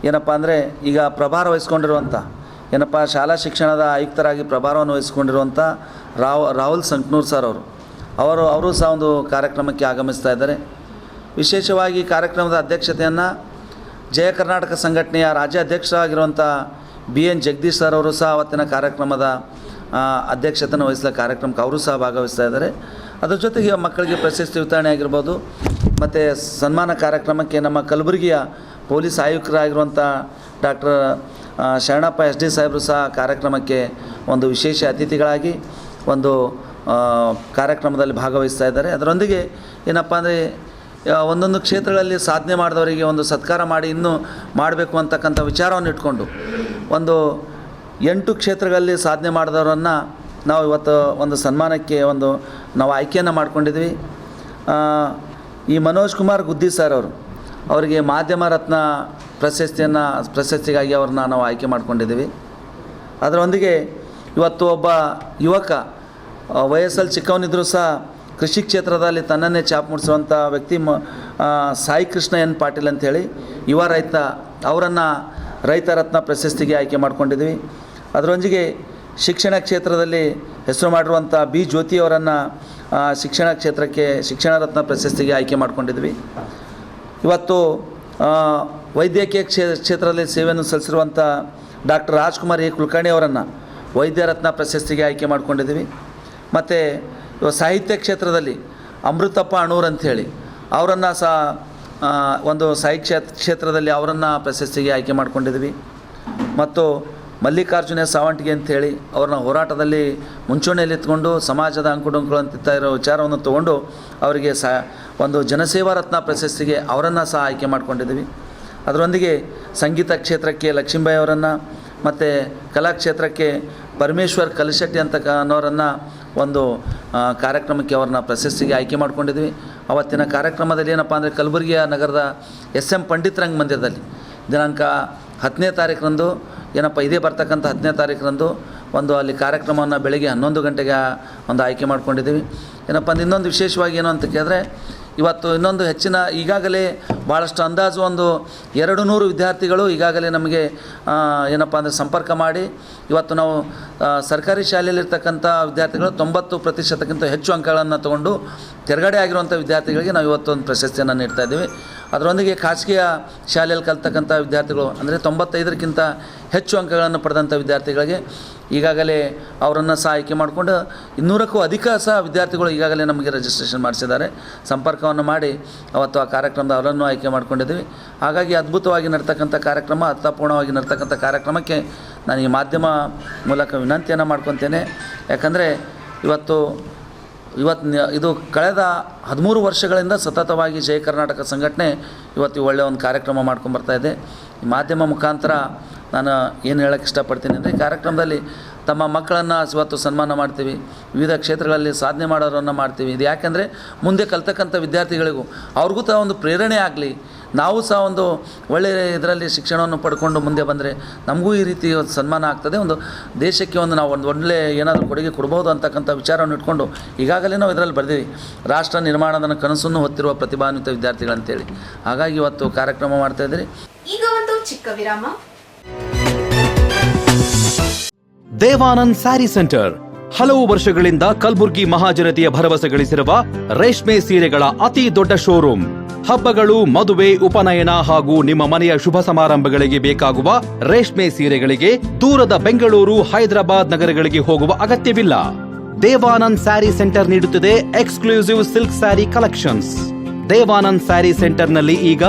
ಏನಪ್ಪ ಅಂದರೆ ಈಗ ಪ್ರಭಾರ ವಹಿಸ್ಕೊಂಡಿರುವಂಥ ಏನಪ್ಪ ಶಾಲಾ ಶಿಕ್ಷಣದ ಆಯುಕ್ತರಾಗಿ ಪ್ರಭಾರವನ್ನು ವಹಿಸಿಕೊಂಡಿರುವಂಥ ರಾಹುಲ್ ಸಂಕನೂರ್ ಸರ್ ಅವರು ಸಹ ಒಂದು ಕಾರ್ಯಕ್ರಮಕ್ಕೆ ಆಗಮಿಸ್ತಾ ಇದ್ದಾರೆ. ವಿಶೇಷವಾಗಿ ಕಾರ್ಯಕ್ರಮದ ಅಧ್ಯಕ್ಷತೆಯನ್ನು ಜಯ ಕರ್ನಾಟಕ ಸಂಘಟನೆಯ ರಾಜ್ಯಾಧ್ಯಕ್ಷರಾಗಿರುವಂಥ BN ಜಗದೀಶ್ ಸರ್ ಅವರು ಸಹ ಅವತ್ತಿನ ಕಾರ್ಯಕ್ರಮದ ಅಧ್ಯಕ್ಷತೆಯನ್ನು ವಹಿಸಿದ ಕಾರ್ಯಕ್ರಮಕ್ಕೆ ಅವರು ಸಹ ಭಾಗವಹಿಸ್ತಾ ಇದ್ದಾರೆ. ಅದ್ರ ಜೊತೆಗೆ ಮಕ್ಕಳಿಗೆ ಪ್ರಶಸ್ತಿ ವಿತರಣೆ ಆಗಿರ್ಬೋದು ಮತ್ತು ಸನ್ಮಾನ ಕಾರ್ಯಕ್ರಮಕ್ಕೆ ನಮ್ಮ ಕಲಬುರಗಿಯ ಪೊಲೀಸ್ ಆಯುಕ್ತರಾಗಿರುವಂಥ ಡಾಕ್ಟರ್ ಶರಣಪ್ಪ SD ಸಾಹೇಬರು ಸಹ ಕಾರ್ಯಕ್ರಮಕ್ಕೆ ಒಂದು ವಿಶೇಷ ಅತಿಥಿಗಳಾಗಿ ಒಂದು ಕಾರ್ಯಕ್ರಮದಲ್ಲಿ ಭಾಗವಹಿಸ್ತಾ ಇದ್ದಾರೆ. ಅದರೊಂದಿಗೆ ಏನಪ್ಪ ಅಂದರೆ ಒಂದೊಂದು ಕ್ಷೇತ್ರಗಳಲ್ಲಿ ಸಾಧನೆ ಮಾಡಿದವರಿಗೆ ಒಂದು ಸತ್ಕಾರ ಮಾಡಿ ಇನ್ನೂ ಮಾಡಬೇಕು ಅಂತಕ್ಕಂಥ ವಿಚಾರವನ್ನು ಇಟ್ಕೊಂಡು ಒಂದು 8 ಕ್ಷೇತ್ರಗಳಲ್ಲಿ ಸಾಧನೆ ಮಾಡಿದವರನ್ನು ನಾವು ಇವತ್ತು ಒಂದು ಸನ್ಮಾನಕ್ಕೆ ನಾವು ಆಯ್ಕೆಯನ್ನು ಮಾಡ್ಕೊಂಡಿದ್ವಿ. ಈ ಮನೋಜ್ ಕುಮಾರ್ ಗುದ್ದಿ ಸರ್ ಅವರಿಗೆ ಮಾಧ್ಯಮ ರತ್ನ ಪ್ರಶಸ್ತಿಗಾಗಿ ಅವ್ರನ್ನ ನಾವು ಆಯ್ಕೆ ಮಾಡ್ಕೊಂಡಿದ್ದೀವಿ. ಅದರೊಂದಿಗೆ ಇವತ್ತು ಒಬ್ಬ ಯುವಕ ವಯಸ್ಸಲ್ಲಿ ಚಿಕ್ಕವನಿದ್ರೂ ಸಹ ಕೃಷಿ ಕ್ಷೇತ್ರದಲ್ಲಿ ತನ್ನನ್ನೇ ಚಾಪ್ ಮೂಡಿಸುವಂಥ ವ್ಯಕ್ತಿ ಸಾಯಿ ಕೃಷ್ಣ N ಪಾಟೀಲ್ ಅಂಥೇಳಿ ಯುವ ರೈತ, ಅವರನ್ನು ರೈತ ರತ್ನ ಪ್ರಶಸ್ತಿಗೆ ಆಯ್ಕೆ ಮಾಡ್ಕೊಂಡಿದ್ವಿ. ಅದರೊಂದಿಗೆ ಶಿಕ್ಷಣ ಕ್ಷೇತ್ರದಲ್ಲಿ ಹೆಸರು ಮಾಡಿರುವಂಥ B ಜ್ಯೋತಿ ಅವರನ್ನು ಶಿಕ್ಷಣ ಕ್ಷೇತ್ರಕ್ಕೆ ಶಿಕ್ಷಣ ರತ್ನ ಪ್ರಶಸ್ತಿಗೆ ಆಯ್ಕೆ ಮಾಡ್ಕೊಂಡಿದ್ವಿ. ಇವತ್ತು ವೈದ್ಯಕೀಯ ಕ್ಷೇತ್ರದಲ್ಲಿ ಸೇವೆಯನ್ನು ಸಲ್ಲಿಸಿರುವಂಥ ಡಾಕ್ಟರ್ ರಾಜ್ಕುಮಾರ್ A ಕುಲಕರ್ಣಿ ಅವರನ್ನು ವೈದ್ಯ ರತ್ನ ಪ್ರಶಸ್ತಿಗೆ ಆಯ್ಕೆ ಮಾಡ್ಕೊಂಡಿದ್ವಿ. ಮತ್ತು ಸಾಹಿತ್ಯ ಕ್ಷೇತ್ರದಲ್ಲಿ ಅಮೃತಪ್ಪ ಅಣೂರ್ ಅಂಥೇಳಿ ಅವರನ್ನು ಸಹ ಒಂದು ಸಾಹಿತ್ಯ ಕ್ಷೇತ್ರದಲ್ಲಿ ಅವರನ್ನು ಪ್ರಶಸ್ತಿಗೆ ಆಯ್ಕೆ ಮಾಡ್ಕೊಂಡಿದ್ವಿ. ಮತ್ತು ಮಲ್ಲಿಕಾರ್ಜುನ ಸಾವಂಟಿಗೆ ಅಂಥೇಳಿ ಅವ್ರನ್ನ ಹೋರಾಟದಲ್ಲಿ ಮುಂಚೂಣಿಯಲ್ಲಿ ಎತ್ಕೊಂಡು ಸಮಾಜದ ಅಂಕುಡೊಂಕು ಅಂತಿತ್ತ ಇರೋ ವಿಚಾರವನ್ನು ತೊಗೊಂಡು ಅವರಿಗೆ ಒಂದು ಜನಸೇವಾ ರತ್ನ ಪ್ರಶಸ್ತಿಗೆ ಅವರನ್ನು ಸಹ ಆಯ್ಕೆ ಮಾಡ್ಕೊಂಡಿದ್ವಿ. ಅದರೊಂದಿಗೆ ಸಂಗೀತ ಕ್ಷೇತ್ರಕ್ಕೆ ಲಕ್ಷ್ಮೀಬಾಯಿ ಅವರನ್ನು ಮತ್ತು ಕಲಾ ಕ್ಷೇತ್ರಕ್ಕೆ ಪರಮೇಶ್ವರ್ ಕಲಿಶೆಟ್ಟಿ ಅನ್ನೋರನ್ನು ಒಂದು ಕಾರ್ಯಕ್ರಮಕ್ಕೆ ಅವ್ರನ್ನ ಪ್ರಶಸ್ತಿಗೆ ಆಯ್ಕೆ ಮಾಡ್ಕೊಂಡಿದ್ವಿ. ಅವತ್ತಿನ ಕಾರ್ಯಕ್ರಮದಲ್ಲಿ ಏನಪ್ಪ ಅಂದರೆ ಕಲಬುರಗಿಯ ನಗರದ SM ಪಂಡಿತ್ ರಂಗ ಮಂದಿರದಲ್ಲಿ ದಿನಾಂಕ 10ನೇ ತಾರೀಕರಂದು ಏನಪ್ಪ ಇದೇ ಬರ್ತಕ್ಕಂಥ 10ನೇ ತಾರೀಕರಂದು ಅಲ್ಲಿ ಕಾರ್ಯಕ್ರಮವನ್ನು ಬೆಳಗ್ಗೆ 11 ಗಂಟೆಗೆ ಒಂದು ಆಯ್ಕೆ ಮಾಡ್ಕೊಂಡಿದ್ದೀವಿ. ಏನಪ್ಪ ಅಂದ್ರೆ ಇನ್ನೊಂದು ವಿಶೇಷವಾಗಿ ಏನು ಅಂತ ಕೇಳಿದ್ರೆ ಇವತ್ತು ಇನ್ನೊಂದು ಹೆಚ್ಚಿನ ಈಗಾಗಲೇ ಭಾಳಷ್ಟು ಅಂದಾಜು 200 ವಿದ್ಯಾರ್ಥಿಗಳು ಈಗಾಗಲೇ ನಮಗೆ ಏನಪ್ಪ ಅಂದರೆ ಸಂಪರ್ಕ ಮಾಡಿ ಇವತ್ತು ನಾವು ಸರ್ಕಾರಿ ಶಾಲೆಯಲ್ಲಿರ್ತಕ್ಕಂಥ ವಿದ್ಯಾರ್ಥಿಗಳು 90% ಹೆಚ್ಚು ಅಂಕಗಳನ್ನು ತಗೊಂಡು ತೆರಗಡೆ ಆಗಿರುವಂಥ ವಿದ್ಯಾರ್ಥಿಗಳಿಗೆ ನಾವು ಇವತ್ತೊಂದು ಪ್ರಶಸ್ತಿಯನ್ನು ನೀಡ್ತಾ ಇದ್ದೀವಿ. ಅದರೊಂದಿಗೆ ಖಾಸಗಿಯ ಶಾಲೆಯಲ್ಲಿ ಕಲಿತಕ್ಕಂಥ ವಿದ್ಯಾರ್ಥಿಗಳು ಅಂದರೆ 95ಕ್ಕಿಂತ ಹೆಚ್ಚು ಅಂಕಗಳನ್ನು ಪಡೆದಂಥ ವಿದ್ಯಾರ್ಥಿಗಳಿಗೆ ಈಗಾಗಲೇ ಅವರನ್ನು ಸಹ ಆಯ್ಕೆ ಮಾಡಿಕೊಂಡು 200ಕ್ಕೂ ಅಧಿಕ ಸಹ ವಿದ್ಯಾರ್ಥಿಗಳು ಈಗಾಗಲೇ ನಮಗೆ ರಿಜಿಸ್ಟ್ರೇಷನ್ ಮಾಡಿಸಿದ್ದಾರೆ. ಸಂಪರ್ಕವನ್ನು ಮಾಡಿ ಅವತ್ತು ಆ ಕಾರ್ಯಕ್ರಮದ ಅವರನ್ನು ಆಯ್ಕೆ ಮಾಡ್ಕೊಂಡಿದ್ದೀವಿ. ಹಾಗಾಗಿ ಅದ್ಭುತವಾಗಿ ನಡ್ತಕ್ಕಂಥ ಕಾರ್ಯಕ್ರಮ, ಅರ್ಥಪೂರ್ಣವಾಗಿ ನಡ್ತಕ್ಕಂಥ ಕಾರ್ಯಕ್ರಮಕ್ಕೆ ನಾನು ಈ ಮಾಧ್ಯಮ ಮೂಲಕ ವಿನಂತಿಯನ್ನು ಮಾಡ್ಕೊತೇನೆ. ಯಾಕಂದರೆ ಇದು ಕಳೆದ 13 ವರ್ಷಗಳಿಂದ ಸತತವಾಗಿ ಜಯ ಕರ್ನಾಟಕ ಸಂಘಟನೆ ಇವತ್ತು ಒಳ್ಳೆಯ ಒಂದು ಕಾರ್ಯಕ್ರಮ ಮಾಡ್ಕೊಂಬರ್ತಾಯಿದೆ. ಈ ಮಾಧ್ಯಮ ಮುಖಾಂತರ ನಾನು ಏನು ಹೇಳೋಕ್ಕೆ ಇಷ್ಟಪಡ್ತೀನಿ ಅಂದರೆ ಈ ಕಾರ್ಯಕ್ರಮದಲ್ಲಿ ತಮ್ಮ ಮಕ್ಕಳನ್ನು ಇವತ್ತು ಸನ್ಮಾನ ಮಾಡ್ತೀವಿ, ವಿವಿಧ ಕ್ಷೇತ್ರಗಳಲ್ಲಿ ಸಾಧನೆ ಮಾಡೋರನ್ನು ಮಾಡ್ತೀವಿ. ಇದು ಯಾಕೆಂದರೆ ಮುಂದೆ ಕಲ್ತಕ್ಕಂಥ ವಿದ್ಯಾರ್ಥಿಗಳಿಗೂ ಅವ್ರಿಗೂ ಸಹ ಒಂದು ಪ್ರೇರಣೆ ಆಗಲಿ, ನಾವು ಸಹ ಒಂದು ಒಳ್ಳೆಯ ಇದರಲ್ಲಿ ಶಿಕ್ಷಣವನ್ನು ಪಡ್ಕೊಂಡು ಮುಂದೆ ಬಂದರೆ ನಮಗೂ ಈ ರೀತಿ ಸನ್ಮಾನ ಆಗ್ತದೆ, ಒಂದು ದೇಶಕ್ಕೆ ನಾವು ಒಂದು ಒಳ್ಳೆಯ ಏನಾದರೂ ಕೊಡುಗೆ ಕೊಡ್ಬೋದು ಅಂತಕ್ಕಂಥ ವಿಚಾರವನ್ನು ಇಟ್ಕೊಂಡು ಈಗಾಗಲೇ ನಾವು ಇದರಲ್ಲಿ ಬರೆದೀವಿ, ರಾಷ್ಟ್ರ ನಿರ್ಮಾಣದ ಕನಸನ್ನು ಹೊತ್ತಿರುವ ಪ್ರತಿಭಾನ್ವಿತ ವಿದ್ಯಾರ್ಥಿಗಳಂತೇಳಿ. ಹಾಗಾಗಿ ಇವತ್ತು ಕಾರ್ಯಕ್ರಮ ಮಾಡ್ತಾಯಿದ್ದೀರಿ. ಈಗ ಒಂದು ಚಿಕ್ಕ ವಿರಾಮ. ದೇವಾನಂದ್ ಸ್ಯಾರಿ ಸೆಂಟರ್ ಹಲವು ವರ್ಷಗಳಿಂದ ಕಲಬುರ್ಗಿ ಮಹಾಜನತೆಯ ಭರವಸೆ ಗಳಿಸಿರುವ ರೇಷ್ಮೆ ಸೀರೆಗಳ ಅತಿ ದೊಡ್ಡ ಶೋರೂಮ್. ಹಬ್ಬಗಳು, ಮದುವೆ, ಉಪನಯನ ಹಾಗೂ ನಿಮ್ಮ ಮನೆಯ ಶುಭ ಸಮಾರಂಭಗಳಿಗೆ ಬೇಕಾಗುವ ರೇಷ್ಮೆ ಸೀರೆಗಳಿಗೆ ದೂರದ ಬೆಂಗಳೂರು, ಹೈದರಾಬಾದ್ ನಗರಗಳಿಗೆ ಹೋಗುವ ಅಗತ್ಯವಿಲ್ಲ. ದೇವಾನಂದ್ ಸ್ಯಾರಿ ಸೆಂಟರ್ ನೀಡುತ್ತಿದೆ exclusive silk sari collections. Devanand sari ಸೆಂಟರ್ನಲ್ಲಿ ಈಗ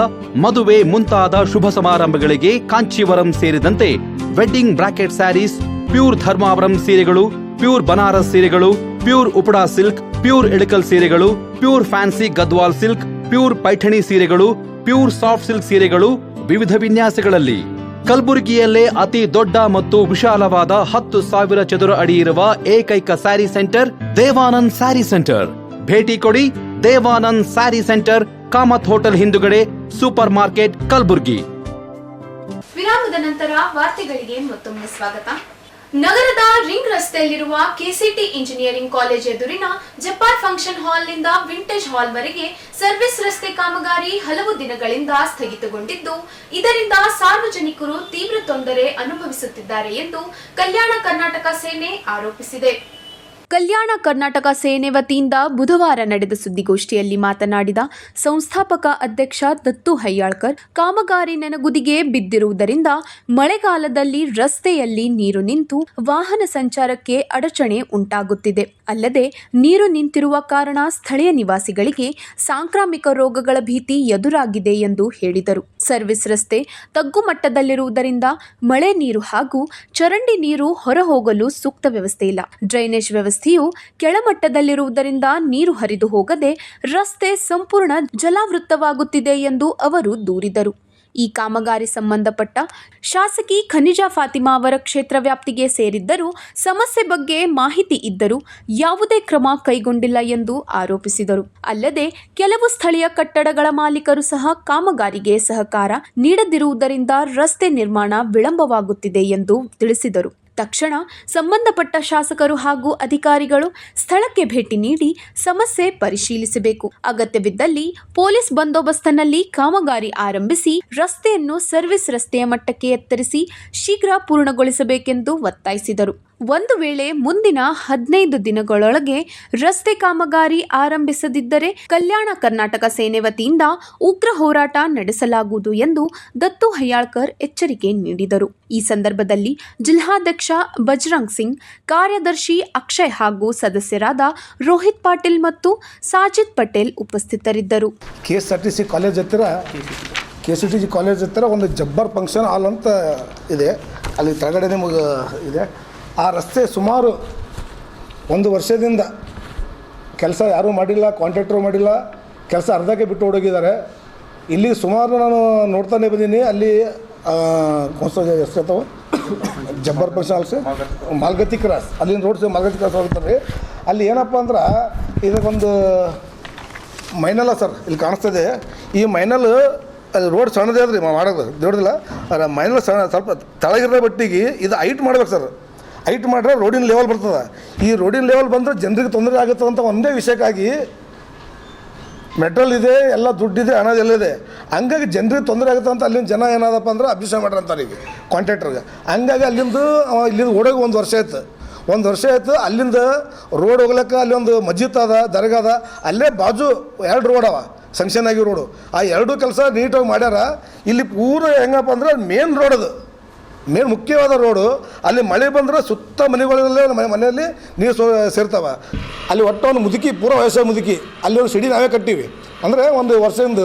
ಮದುವೆ ಮುಂತಾದ ಶುಭ ಸಮಾರಂಭಗಳಿಗೆ ಕಾಂಚೀವರಂ ಸೇರಿದಂತೆ wedding brocade saris, pure Dharmavaram ಸೀರೆಗಳು, ಪ್ಯೂರ್ ಬನಾರಸ್ ಸೀರೆಗಳು, pure Uppada silk, pure Ilkal ಸೀರೆಗಳು, pure fancy Gadwal silk, pure Paithani ಸೀರೆಗಳು, ಪ್ಯೂರ್ ಸಾಫ್ಟ್ ಸಿಲ್ಕ್ ಸೀರೆಗಳು ವಿವಿಧ ವಿನ್ಯಾಸಗಳಲ್ಲಿ. ಕಲಬುರಗಿಯಲ್ಲೇ ಅತಿ ದೊಡ್ಡ ಮತ್ತು ವಿಶಾಲವಾದ 10,000 ಚದುರ ಅಡಿ ಇರುವ ಏಕೈಕ ಸ್ಯಾರಿ ಸೆಂಟರ್ ದೇವಾನಂದ್ ಸ್ಯಾರಿ ಸೆಂಟರ್. ಭೇಟಿ ಕೊಡಿ. ದೇವಾನಂದ್ ಸ್ಯಾರಿ ಸೆಂಟರ್, ಕಾಮತ್ ಹೋಟೆಲ್ ಹಿಂದುಗಡೆ, ಸೂಪರ್ ಮಾರ್ಕೆಟ್, ಕಲಬುರಗಿ. ವಿರಾಮದ ನಂತರ ವಾರ್ತೆಗಳಿಗೆ ಮತ್ತೊಮ್ಮೆ ಸ್ವಾಗತ. ನಗರದ ರಿಂಗ್ ರಸ್ತೆಯಲ್ಲಿರುವ ಕೆಸಿಟಿ ಇಂಜಿನಿಯರಿಂಗ್ ಕಾಲೇಜ್ ಎದುರಿನ ಜಪಾರ್ ಫಂಕ್ಷನ್ ಹಾಲ್ನಿಂದ ವಿಂಟೇಜ್ ಹಾಲ್ವರೆಗೆ ಸರ್ವಿಸ್ ರಸ್ತೆ ಕಾಮಗಾರಿ ಹಲವು ದಿನಗಳಿಂದ ಸ್ಥಗಿತಗೊಂಡಿದ್ದು, ಇದರಿಂದ ಸಾರ್ವಜನಿಕರು ತೀವ್ರ ತೊಂದರೆ ಅನುಭವಿಸುತ್ತಿದ್ದಾರೆ ಎಂದು ಕಲ್ಯಾಣ ಕರ್ನಾಟಕ ಸೇನೆ ಆರೋಪಿಸಿದೆ. ಕಲ್ಯಾಣ ಕರ್ನಾಟಕ ಸೇನೆ ವತಿಯಿಂದ ಬುಧವಾರ ನಡೆದ ಸುದ್ದಿಗೋಷ್ಠಿಯಲ್ಲಿ ಮಾತನಾಡಿದ ಸಂಸ್ಥಾಪಕ ಅಧ್ಯಕ್ಷ ದತ್ತು ಹಯ್ಯಾಳ್ಕರ್, ಕಾಮಗಾರಿ ನೆನಗುದಿಗೆ ಬಿದ್ದಿರುವುದರಿಂದ ಮಳೆಗಾಲದಲ್ಲಿ ರಸ್ತೆಯಲ್ಲಿ ನೀರು ನಿಂತು ವಾಹನ ಸಂಚಾರಕ್ಕೆ ಅಡಚಣೆ ಉಂಟಾಗುತ್ತಿದೆ. ಅಲ್ಲದೆ ನೀರು ನಿಂತಿರುವ ಕಾರಣ ಸ್ಥಳೀಯ ನಿವಾಸಿಗಳಿಗೆ ಸಾಂಕ್ರಾಮಿಕ ರೋಗಗಳ ಭೀತಿ ಎದುರಾಗಿದೆ ಎಂದು ಹೇಳಿದರು. ಸರ್ವಿಸ್ ರಸ್ತೆ ತಗ್ಗುಮಟ್ಟದಲ್ಲಿರುವುದರಿಂದ ಮಳೆ ನೀರು ಹಾಗೂ ಚರಂಡಿ ನೀರು ಹೊರಹೋಗಲು ಸೂಕ್ತ ವ್ಯವಸ್ಥೆ ಇಲ್ಲ. ಡ್ರೈನೇಜ್ ವ್ಯವಸ್ಥೆಯು ಕೆಳಮಟ್ಟದಲ್ಲಿರುವುದರಿಂದ ನೀರು ಹರಿದು ಹೋಗದೆ ರಸ್ತೆ ಸಂಪೂರ್ಣ ಜಲಾವೃತವಾಗುತ್ತಿದೆ ಎಂದು ಅವರು ದೂರಿದರು. ಈ ಕಾಮಗಾರಿ ಸಂಬಂಧಪಟ್ಟ ಶಾಸಕಿ ಖನಿಜಾ ಫಾತಿಮಾ ಅವರ ಕ್ಷೇತ್ರ ವ್ಯಾಪ್ತಿಗೆ ಸೇರಿದ್ದರೂ ಸಮಸ್ಯೆ ಬಗ್ಗೆ ಮಾಹಿತಿ ಇದ್ದರೂ ಯಾವುದೇ ಕ್ರಮ ಕೈಗೊಂಡಿಲ್ಲ ಎಂದು ಆರೋಪಿಸಿದರು. ಅಲ್ಲದೆ ಕೆಲವು ಸ್ಥಳೀಯ ಕಟ್ಟಡಗಳ ಮಾಲೀಕರು ಸಹ ಕಾಮಗಾರಿಗೆ ಸಹಕಾರ ನೀಡದಿರುವುದರಿಂದ ರಸ್ತೆ ನಿರ್ಮಾಣ ವಿಳಂಬವಾಗುತ್ತಿದೆ ಎಂದು ತಿಳಿಸಿದರು. ತಕ್ಷಣ ಸಂಬಂಧಪಟ್ಟ ಶಾಸಕರು ಹಾಗೂ ಅಧಿಕಾರಿಗಳು ಸ್ಥಳಕ್ಕೆ ಭೇಟಿ ನೀಡಿ ಸಮಸ್ಯೆ ಪರಿಶೀಲಿಸಬೇಕು. ಅಗತ್ಯವಿದ್ದಲ್ಲಿ ಪೊಲೀಸ್ ಬಂದೋಬಸ್ತಿನಲ್ಲಿ ಕಾಮಗಾರಿ ಆರಂಭಿಸಿ ರಸ್ತೆಯನ್ನು ಸರ್ವಿಸ್ ರಸ್ತೆಯ ಮಟ್ಟಕ್ಕೆ ಎತ್ತರಿಸಿ ಶೀಘ್ರ ಪೂರ್ಣಗೊಳಿಸಬೇಕೆಂದು ಒತ್ತಾಯಿಸಿದರು. ಒಂದು ವೇಳೆ ಮುಂದಿನ 15 ದಿನಗಳೊಳಗೆ ರಸ್ತೆ ಕಾಮಗಾರಿ ಆರಂಭಿಸದಿದ್ದರೆ ಕಲ್ಯಾಣ ಕರ್ನಾಟಕ ಸೇನೆ ವತಿಯಿಂದ ಉಗ್ರ ಹೋರಾಟ ನಡೆಸಲಾಗುವುದು ಎಂದು ದತ್ತು ಹಯ್ಯಾಳ್ಕರ್ ಎಚ್ಚರಿಕೆ ನೀಡಿದರು. ಈ ಸಂದರ್ಭದಲ್ಲಿ ಜಿಲ್ಲಾಧ್ಯಕ್ಷ ಬಜರಂಗ್ ಸಿಂಗ್, ಕಾರ್ಯದರ್ಶಿ ಅಕ್ಷಯ್ ಹಾಗೂ ಸದಸ್ಯರಾದ ರೋಹಿತ್ ಪಾಟೀಲ್ ಮತ್ತು ಸಾಜಿದ್ ಪಟೇಲ್ ಉಪಸ್ಥಿತರಿದ್ದರು. KSRTC ಕಾಲೇಜ್ ಹತ್ತಿರ ಒಂದು ಜಬ್ಬರ್ ಫಂಕ್ಷನ್ ಹಾಲ್ ಅಂತ ಇದೆ, ಅಲ್ಲಿ ಕೆಳಗಡೆ ನಿಮಗೆ ಇದೆ. ಆ ರಸ್ತೆ ಸುಮಾರು 1 ವರ್ಷದಿಂದ ಕೆಲಸ ಯಾರೂ ಮಾಡಿಲ್ಲ, ಕಾಂಟ್ರಾಕ್ಟ್ರು ಮಾಡಿಲ್ಲ, ಕೆಲಸ ಅರ್ಧಕ್ಕೆ ಬಿಟ್ಟು ಹೋಗಿದ್ದಾರೆ. ಇಲ್ಲಿ ಸುಮಾರು ನಾನು ನೋಡ್ತಾನೆ ಬಂದೀನಿ. ಅಲ್ಲಿ ಎಷ್ಟು ಅಥವಾ Jabbar function halls Malagatti cross, ಅಲ್ಲಿಂದ ರೋಡ್ ಮಾಲ್ಗತ್ತಿ ಕ್ರಾಸ್ ಹೋಗ್ತಾರೆ. ಅಲ್ಲಿ ಏನಪ್ಪ ಅಂದ್ರೆ ಇದಕ್ಕೊಂದು ಮೈನಲ್ಲ ಸರ್, ಇಲ್ಲಿ ಕಾಣಿಸ್ತದೆ. ಈ ಮೈನಲ್ ಅದು ರೋಡ್ ಸಣ್ಣದೇ ಅದ್ರಿ ಮಾಡೋದು ದೊಡ್ಡದಿಲ್ಲ. ಮೈನಲ್ ಸಣ್ಣ ಸ್ವಲ್ಪ ತಳಗಿರೋ ಬಟ್ಟಿಗೆ ಇದು ಹೈಟ್ ಮಾಡ್ಬೇಕು ಸರ್. ಹೈಟ್ ಮಾಡಿದ್ರೆ ರೋಡಿನ ಲೆವೆಲ್ ಬರ್ತದೆ. ಈ ರೋಡಿನ ಲೆವೆಲ್ ಬಂದರೆ ಜನರಿಗೆ ತೊಂದರೆ ಆಗುತ್ತೆ ಅಂತ ಒಂದೇ ವಿಷಯಕ್ಕಾಗಿ ಮೆಟ್ರೋಲ್ ಇದೆ, ಎಲ್ಲ ದುಡ್ಡಿದೆ, ಹಣದೆಲ್ಲ ಇದೆ. ಹಂಗಾಗಿ ಜನರಿಗೆ ತೊಂದರೆ ಆಗುತ್ತೆ ಅಂತ ಅಲ್ಲಿಂದ ಜನ ಏನಾದಪ್ಪ ಅಂದ್ರೆ ಅಬ್ಜೆಕ್ಷನ್ ಮಾಡ್ರಿ ಅಂತಾರೆ ಈಗ ಕಾಂಟ್ರಾಕ್ಟರ್ಗೆ. ಹಂಗಾಗಿ ಇಲ್ಲಿಂದ ಓಡೋಗಿ 1 ವರ್ಷ ಆಯ್ತು. ಅಲ್ಲಿಂದ ರೋಡ್ ಹೋಗ್ಲಿಕ್ಕೆ ಅಲ್ಲಿ ಒಂದು ಮಸ್ಜಿದ್ ಅದ, ದರ್ಗಾ ಅದ, ಅಲ್ಲೇ ಬಾಜು 2 ರೋಡ್ ಅವ ಸಂಕ್ಷನ್ ಆಗಿ ರೋಡು. ಆ 2 ಕೆಲಸ ನೀಟಾಗಿ ಮಾಡ್ಯಾರ. ಇಲ್ಲಿ ಪೂರ ಹೆಂಗಪ್ಪ ಅಂದ್ರೆ ಮೇನ್ ರೋಡ್ ಅದು, ಮೇನ್ ಮುಖ್ಯವಾದ ರೋಡು. ಅಲ್ಲಿ ಮಳೆ ಬಂದರೆ ಸುತ್ತ ಮನೆಗಳಲ್ಲೇ ಮನೆಯಲ್ಲಿ ನೀರು ಸೇರ್ತಾವೆ. ಅಲ್ಲಿ ಒಟ್ಟು ಒಂದು ಮುದುಕಿ, ಪೂರ ವಯಸ್ಸಾದ ಮುದುಕಿ, ಅಲ್ಲಿ ಒಂದು ಸಿಡಿ ನಾವೇ ಕಟ್ಟಿವಿ. ಅಂದರೆ 1 ವರ್ಷದಿಂದ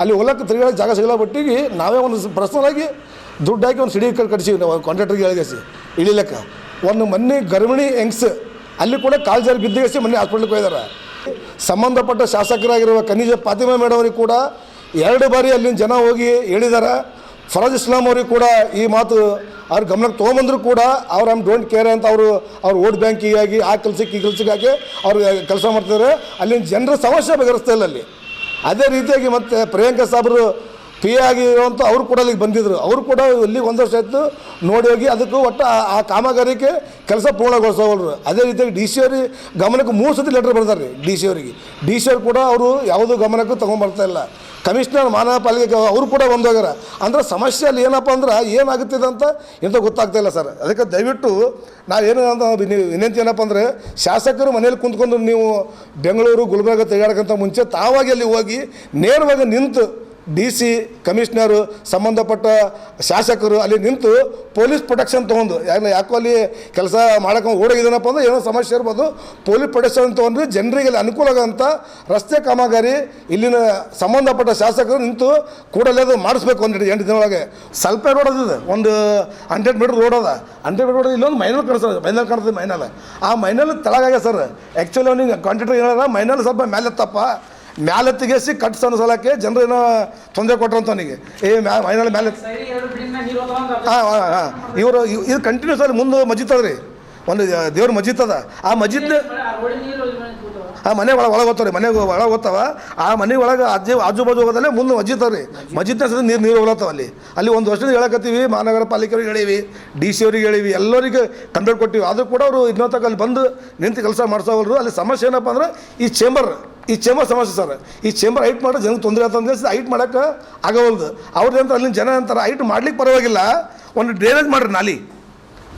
ಅಲ್ಲಿ ಹೋಗಕ್ಕೆ ತಿರುಗಾಡೋ ಜಾಗ ಸಿಗಲ್ಲ ಬಟ್ಟಿಗೆ ನಾವೇ ಒಂದು ಪರ್ಸ್ನಲಾಗಿ ದುಡ್ಡು ಹಾಕಿ ಒಂದು ಸಿಡಿ ಕಟ್ಸಿವಿ ನಾವು ಕಾಂಟ್ರಾಕ್ಟರ್ಗೆ ಹೇಳಿಸಿ ಇಳಿಲಕ್ಕ. ಒಂದು ಮೊನ್ನೆ ಗರ್ಭಿಣಿ ಹೆಂಗ್ಸ್ ಅಲ್ಲಿ ಕೂಡ ಕಾಲು ಜಾರಿ ಬಿದ್ದಿಗೆಸಿ ಮೊನ್ನೆ ಹಾಸ್ಪಿಟ್ಲಿಗೆ ಹೋಗಿದ್ದಾರೆ. ಸಂಬಂಧಪಟ್ಟ ಶಾಸಕರಾಗಿರುವ ಖನಿಜಾ ಫಾತಿಮಾ ಮೇಡಮ್ ಅವ್ರಿಗೆ ಕೂಡ 2 ಬಾರಿ ಅಲ್ಲಿನ ಜನ ಹೋಗಿ ಹೇಳಿದ್ದಾರೆ. ಫರಾಜ್ ಇಸ್ಲಾಂ ಅವ್ರಿಗೆ ಕೂಡ ಈ ಮಾತು ಅವ್ರ ಗಮನಕ್ಕೆ ತೊಗೊಂಬಂದ್ರು ಕೂಡ ಅವ್ರು ಡೋಂಟ್ ಕೇರ್ ಅಂತ ಅವ್ರು ವೋಟ್ ಬ್ಯಾಂಕಿಗಾಗಿ ಆ ಕೆಲಸಕ್ಕೆ ಈ ಕೆಲಸಕ್ಕಾಗಿ ಅವ್ರು ಕೆಲಸ ಮಾಡ್ತಿದ್ದಾರೆ. ಅಲ್ಲಿನ ಜನರ ಸಮಸ್ಯೆ ಬಗೆಹರಿಸ್ತಾ ಇಲ್ಲ ಅಲ್ಲಿ. ಅದೇ ರೀತಿಯಾಗಿ ಮತ್ತು ಪ್ರಿಯಾಂಕಾ ಸಾಬ್ರು ಪಿ ಆಗಿರುವಂಥ ಅವರು ಕೂಡ ಅಲ್ಲಿಗೆ ಬಂದಿದ್ದರು. ಅವರು ಕೂಡ ಇಲ್ಲಿ 1 ವರ್ಷ ಆಯಿತು ನೋಡಿ ಹೋಗಿ ಅದಕ್ಕೂ ಒಟ್ಟು ಆ ಕಾಮಗಾರಿಕೆ ಕೆಲಸ ಪೂರ್ಣಗೊಳಿಸೋರು. ಅದೇ ರೀತಿಯಾಗಿ DC ಅವ್ರಿಗೆ ಗಮನಕ್ಕೆ 3 ಸತಿ ಲೆಟ್ರ್ ಬರ್ತಾರೆ ರೀ DC ಅವರಿಗೆ. DC ಅವ್ರು ಕೂಡ ಅವರು ಯಾವುದೂ ಗಮನಕ್ಕೂ ತೊಗೊಂಬರ್ತಾ ಇಲ್ಲ. ಕಮಿಷನರ್ ಮಾನವ ಪಾಲಿಕೆ ಅವರು ಕೂಡ ಬಂದೋಗ್ಯಾರ. ಅಂದರೆ ಸಮಸ್ಯೆ ಅಲ್ಲಿ ಏನಪ್ಪ ಅಂದ್ರೆ ಏನಾಗುತ್ತಿದೆ ಅಂತ ಎಂತ ಗೊತ್ತಾಗ್ತಾ ಇಲ್ಲ ಸರ್. ಅದಕ್ಕೆ ದಯವಿಟ್ಟು ನಾವೇನು ವಿನಂತಿ ಏನಪ್ಪ ಅಂದರೆ ಶಾಸಕರು ಮನೇಲಿ ಕುಂತ್ಕೊಂಡು ನೀವು ಬೆಂಗಳೂರು ಗುಲ್ಬರ್ಗ ತಿರುಗಾಡೋಕ್ಕಿಂತ ಮುಂಚೆ ತಾವಾಗಿ ಅಲ್ಲಿ ಹೋಗಿ ನೇರವಾಗಿ ನಿಂತು DC ಕಮಿಷನರು ಸಂಬಂಧಪಟ್ಟ ಶಾಸಕರು ಅಲ್ಲಿ ನಿಂತು ಪೊಲೀಸ್ ಪ್ರೊಟೆಕ್ಷನ್ ತೊಗೊಂಡು ಯಾಕೋ ಅಲ್ಲಿ ಕೆಲಸ ಮಾಡೋಕೆ ಓಡೋಗಿದ್ದಾನಪ್ಪ ಅಂದ್ರೆ ಏನೋ ಸಮಸ್ಯೆ ಇರ್ಬೋದು, ಪೊಲೀಸ್ ಪ್ರೊಟೆಕ್ಷನ್ ತೊಗೊಂಡ್ರೆ ಜನರಿಗೆ ಅಲ್ಲಿ ಅನುಕೂಲ ಆಗೋಂಥ ರಸ್ತೆ ಕಾಮಗಾರಿ ಇಲ್ಲಿನ ಸಂಬಂಧಪಟ್ಟ ಶಾಸಕರು ನಿಂತು ಕೂಡಲೇ ಅದು ಮಾಡಿಸ್ಬೇಕು. 8 ದಿನದೊಳಗೆ ಸ್ವಲ್ಪ ರೋಡ್ ಅದಿದೆ, ಒಂದು 100 ಮೀಟರ್ ರೋಡ್ ಅದ. 100 ಮೀಟರ್ ರೋಡ್ ಇಲ್ಲೊಂದು ಮೈನಲ್ ಕಾಣಿಸ್ತದೆ. ಮೈನಲ್ ಆ ಮೈನಲ್ ತೆಳಗಾಗ್ಯ ಸರ್. ಆ್ಯಕ್ಚುಲಿ ಅವ್ನಿಗೆ ಕಾಂಟ್ರಾಕ್ಟರ್ ಹೇಳಿದ್ರೆ ಮೈನಲ್ ಸ್ವಲ್ಪ ಮೇಲೆತ್ತಪ್ಪ, ಮ್ಯಾಲೆತ್ತಿಗೆಸಿ ಕಟ್ಸ್ ಅನ್ನಿಸಲಕ್ಕೆ ಜನರು ಏನೋ ತೊಂದರೆ ಕೊಟ್ಟರಂತ ಅವನಿಗೆ. ಮೈನಲ್ಲಿ ಮೇಲೆ ಇವರು ಇದು ಕಂಟಿನ್ಯೂಸ್ ಅಲ್ಲಿ ಮುಂದೆ ಮಸ್ಜಿದ್ ಅದ ರೀ, ಒಂದು ದೇವ್ರ ಮಸ್ಜಿದ್ ಅದ. ಆ ಮಸ್ಜಿದ್ ಆ ಮನೆ ಒಳಗೆ ಹೋಗ್ತಾರೆ, ಮನೆಗೆ ಒಳಗೆ ಹೋಗ್ತಾವ. ಆ ಮನೆ ಒಳಗೆ ಆಜು ಬಾಜು ಹೋಗೋದಲ್ಲೇ ಮುಂದೆ ಮಸ್ಜಿದ್ ಅವ್ರಿ, ಮಸ್ಜಿದ್ನ ಸಹ ನೀರು ಹೋಗ್ಲತ್ತಾವ. ಅಲ್ಲಿ ಒಂದು ವರ್ಷದಿಂದ ಹೇಳಕತ್ತೀವಿ, ಮಹಾನಗರ ಪಾಲಿಕೆಯವ್ರಿಗೆ ಹೇಳೀವಿ, DC ಅವ್ರಿಗೆ ಹೇಳೀವಿ, ಎಲ್ಲರಿಗೆ ಕಂಪ್ಲೇಂಟ್ ಕೊಟ್ಟಿವಿ. ಆದರೂ ಕೂಡ ಅವರು ಇನ್ನೂ ತನಕ ಅಲ್ಲಿ ಬಂದು ನಿಂತು ಕೆಲಸ ಮಾಡಿಸೋವಲ್ರು. ಅಲ್ಲಿ ಸಮಸ್ಯೆ ಏನಪ್ಪ ಅಂದ್ರೆ ಈ ಚೇಂಬರ್ ಸಮಸ್ಯೆ ಸರ್. ಈ ಚೇಂಬರ್ ಹೈಟ್ ಮಾಡೋ ಜನಕ್ಕೆ ತೊಂದರೆ ಆಯ್ತು, ಹೈಟ್ ಮಾಡೋಕ್ಕೆ ಆಗೋವಲ್ದು. ಅವ್ರದ್ದು ಅಂತ ಅಲ್ಲಿನ ಜನ ಅಂತಾರೆ ಹೈಟ್ ಮಾಡ್ಲಿಕ್ಕೆ ಪರವಾಗಿಲ್ಲ, ಒಂದು ಡ್ರೈನೇಜ್ ಮಾಡಿರಿ,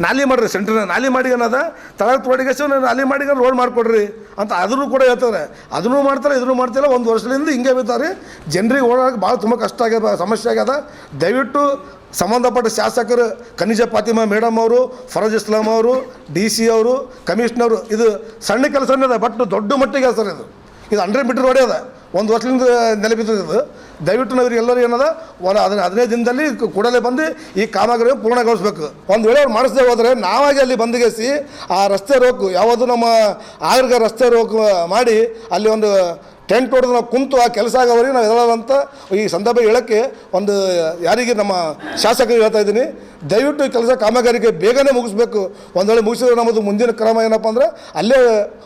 ನಾಲಿ ಮಾಡಿರಿ, ಸೆಂಟ್ರ್ ನಾಲಿ ಮಾಡಿ ಅನ್ನೋದ ತಳಗ ತೋಡಿಗೆ ನಾಲಿ ಮಾಡಿ ರೋಡ್ ಮಾಡಿಕೊಡ್ರಿ ಅಂತ ಅದನ್ನು ಕೂಡ ಹೇಳ್ತಾರೆ. ಅದನ್ನು ಮಾಡ್ತಾರೆ, ಇದನ್ನು ಮಾಡ್ತಿಲ್ಲ. ಒಂದು ವರ್ಷದಿಂದ ಹಿಂಗೆ ಬಿದ್ದಾರೆ. ಜನರಿಗೆ ಓಡಾಡೋಕೆ ಭಾಳ ತುಂಬ ಕಷ್ಟ ಆಗ್ಯದ, ಸಮಸ್ಯೆ ಆಗ್ಯದ. ದಯವಿಟ್ಟು ಸಂಬಂಧಪಟ್ಟ ಶಾಸಕರು ಖನಿಜ ಫಾತಿಮಾ ಮೇಡಮ್ ಅವರು, ಫರೋಜ್ ಇಸ್ಲಾಂ ಅವರು, DC ಅವರು, ಕಮಿಷನರು, ಇದು ಸಣ್ಣ ಕೆಲಸ ಅದ, ಬಟ್ ದೊಡ್ಡ ಮಟ್ಟಿಗೆ ಸರ್ ಇದು 100 ಮೀಟರ್ ರೋಡೇ ಅದ, ಒಂದು ವರ್ಷದಿಂದ ನೆಲೆ ಬಿದ್ದಿದ್ದು. ದಯವಿಟ್ಟು ನಾವು ಎಲ್ಲರೂ ಏನದ 15 ದಿನದಲ್ಲಿ ಕೂಡಲೇ ಬಂದು ಈ ಕಾಮಗಾರಿ ಪೂರ್ಣಗೊಳಿಸ್ಬೇಕು. ಒಂದು ವೇಳೆ ಅವ್ರು ಮಾಡಿಸದೆ ಹೋದರೆ ನಾವಾಗಿ ಅಲ್ಲಿ ಬಂದ್ಗೇಸಿ ಆ ರಸ್ತೆ ರೋಕು ಯಾವುದು ನಮ್ಮ ಆರ್ಗ ರಸ್ತೆ ರೋಕು ಮಾಡಿ ಅಲ್ಲಿ ಒಂದು ಟೆಂಟ್ ಹೊಡೆದು ನಾವು ಕುಂತು ಆ ಕೆಲಸ ಆಗೋವರೆಗೆ ನಾವು ಎದಳದಂತ ಈ ಸಂದರ್ಭ ಹೇಳೋಕ್ಕೆ ಒಂದು ಯಾರಿಗೆ ನಮ್ಮ ಶಾಸಕರಿಗೆ ಹೇಳ್ತಾ ಇದ್ದೀನಿ. ದಯವಿಟ್ಟು ಈ ಕೆಲಸ ಕಾಮಗಾರಿಗೆ ಬೇಗನೆ ಮುಗಿಸ್ಬೇಕು. ಒಂದು ವೇಳೆ ಮುಗಿಸಿದ್ರೆ ನಮ್ಮದು ಮುಂದಿನ ಕ್ರಮ ಏನಪ್ಪ ಅಂದರೆ ಅಲ್ಲೇ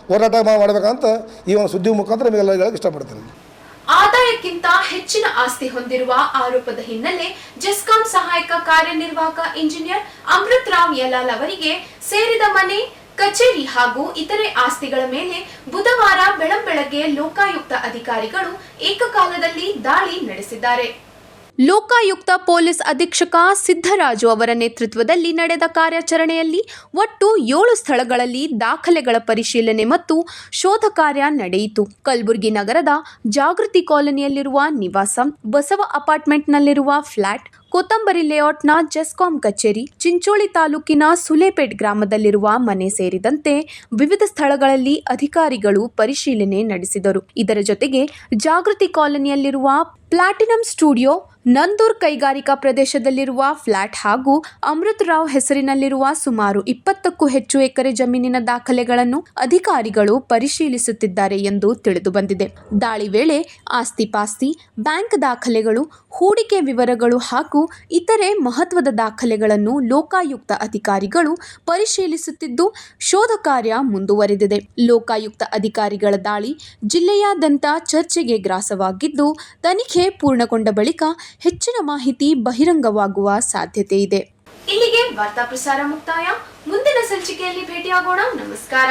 ಹೋರಾಟ ಮಾಡಬೇಕಂತ ಈ ಒಂದು ಸುದ್ದಿ ಮುಖಾಂತರ ನಿಮಗೆಲ್ಲ ಹೇಳಕ್ಕೆ ಇಷ್ಟಪಡ್ತೀನಿ. ಆದಾಯಕ್ಕಿಂತ ಹೆಚ್ಚಿನ ಆಸ್ತಿ ಹೊಂದಿರುವ ಆರೋಪದ ಹಿನ್ನೆಲೆ ಜೆಸ್ಕಾಂ ಸಹಾಯಕ ಕಾರ್ಯನಿರ್ವಾಹಕ ಇಂಜಿನಿಯರ್ ಅಮೃತ್ ರಾವ್ ಯಲಾಲ್ ಅವರಿಗೆ ಸೇರಿದ ಮನೆ, ಕಚೇರಿ ಹಾಗೂ ಇತರೆ ಆಸ್ತಿಗಳ ಮೇಲೆ ಬುಧವಾರ ಬೆಳಂಬೆಳಗ್ಗೆ ಲೋಕಾಯುಕ್ತ ಅಧಿಕಾರಿಗಳು ಏಕಕಾಲದಲ್ಲಿ ದಾಳಿ ನಡೆಸಿದ್ದಾರೆ. ಲೋಕಾಯುಕ್ತ ಪೊಲೀಸ್ ಅಧೀಕ್ಷಕ ಸಿದ್ದರಾಜು ಅವರ ನೇತೃತ್ವದಲ್ಲಿ ನಡೆದ ಕಾರ್ಯಾಚರಣೆಯಲ್ಲಿ ಒಟ್ಟು 7 ಸ್ಥಳಗಳಲ್ಲಿ ದಾಖಲೆಗಳ ಪರಿಶೀಲನೆ ಮತ್ತು ಶೋಧ ಕಾರ್ಯ ನಡೆಯಿತು. ಕಲಬುರಗಿ ನಗರದ ಜಾಗೃತಿ ಕಾಲೋನಿಯಲ್ಲಿರುವ ನಿವಾಸ, ಬಸವ ಅಪಾರ್ಟ್ಮೆಂಟ್ನಲ್ಲಿರುವ ಫ್ಲಾಟ್, ಕೊತ್ತಂಬರಿ ಲೇಔಟ್ನ ಜೆಸ್ಕಾಂ ಕಚೇರಿ, ಚಿಂಚೋಳಿ ತಾಲೂಕಿನ ಸುಲೇಪೇಟ್ ಗ್ರಾಮದಲ್ಲಿರುವ ಮನೆ ಸೇರಿದಂತೆ ವಿವಿಧ ಸ್ಥಳಗಳಲ್ಲಿ ಅಧಿಕಾರಿಗಳು ಪರಿಶೀಲನೆ ನಡೆಸಿದರು. ಇದರ ಜೊತೆಗೆ ಜಾಗೃತಿ ಕಾಲೋನಿಯಲ್ಲಿರುವ ಪ್ಲಾಟಿನಂ ಸ್ಟುಡಿಯೋ, ನಂದೂರ್ ಕೈಗಾರಿಕಾ ಪ್ರದೇಶದಲ್ಲಿರುವ ಫ್ಲಾಟ್ ಹಾಗೂ ಅಮೃತ್ ರಾವ್ ಹೆಸರಿನಲ್ಲಿರುವ ಸುಮಾರು 20ಕ್ಕೂ ಹೆಚ್ಚು ಎಕರೆ ಜಮೀನಿನ ದಾಖಲೆಗಳನ್ನು ಅಧಿಕಾರಿಗಳು ಪರಿಶೀಲಿಸುತ್ತಿದ್ದಾರೆ ಎಂದು ತಿಳಿದುಬಂದಿದೆ. ದಾಳಿ ವೇಳೆ ಆಸ್ತಿ-ಪಾಸ್ತಿ, ಬ್ಯಾಂಕ್ ದಾಖಲೆಗಳು, ಹೂಡಿಕೆ ವಿವರಗಳು ಹಾಗೂ ಇತರೆ ಮಹತ್ವದ ದಾಖಲೆಗಳನ್ನು ಲೋಕಾಯುಕ್ತ ಅಧಿಕಾರಿಗಳು ಪರಿಶೀಲಿಸುತ್ತಿದ್ದು ಶೋಧ ಕಾರ್ಯ ಮುಂದುವರೆದಿದೆ. ಲೋಕಾಯುಕ್ತ ಅಧಿಕಾರಿಗಳ ದಾಳಿ ಜಿಲ್ಲೆಯಾದ್ಯಂತ ಚರ್ಚೆಗೆ ಗ್ರಾಸವಾಗಿದ್ದು, ತನಿಖೆ ಪೂರ್ಣಗೊಂಡ ಬಳಿಕ ಹೆಚ್ಚಿನ ಮಾಹಿತಿ ಬಹಿರಂಗವಾಗುವ ಸಾಧ್ಯತೆ ಇದೆ. ಇಲ್ಲಿಗೆ ವಾರ್ತಾ ಪ್ರಸಾರ ಮುಕ್ತಾಯ. ಮುಂದಿನ ಸಂಚಿಕೆಯಲ್ಲಿ ಭೇಟಿಯಾಗೋಣ. ನಮಸ್ಕಾರ.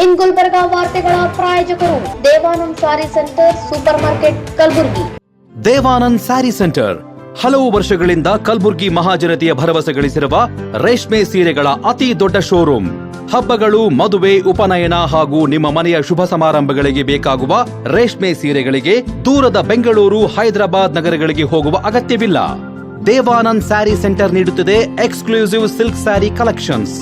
ಇನ್ ಗುಲ್ಬರ್ಗಾ ವಾರ್ತೆಗಳ ಪ್ರಾಯೋಜಕರು Devanand sari centre super market Kalaburagi. Devanand sari centre ಹಲವು ವರ್ಷಗಳಿಂದ ಕಲಬುರ್ಗಿ ಮಹಾಜನತೆಯ ಭರವಸೆ ಗಳಿಸಿರುವ ರೇಷ್ಮೆ ಸೀರೆಗಳ ಅತಿ ದೊಡ್ಡ ಶೋರೂಮ್. ಹಬ್ಬಗಳು, ಮದುವೆ, ಉಪನಯನ ಹಾಗೂ ನಿಮ್ಮ ಮನೆಯ ಶುಭ ಸಮಾರಂಭಗಳಿಗೆ ಬೇಕಾಗುವ ರೇಷ್ಮೆ ಸೀರೆಗಳಿಗೆ ದೂರದ ಬೆಂಗಳೂರು, ಹೈದರಾಬಾದ್ ನಗರಗಳಿಗೆ ಹೋಗುವ ಅಗತ್ಯವಿಲ್ಲ. ದೇವಾನಂದ್ ಸ್ಯಾರಿ ಸೆಂಟರ್ ನೀಡುತ್ತಿದೆ exclusive silk sari collections.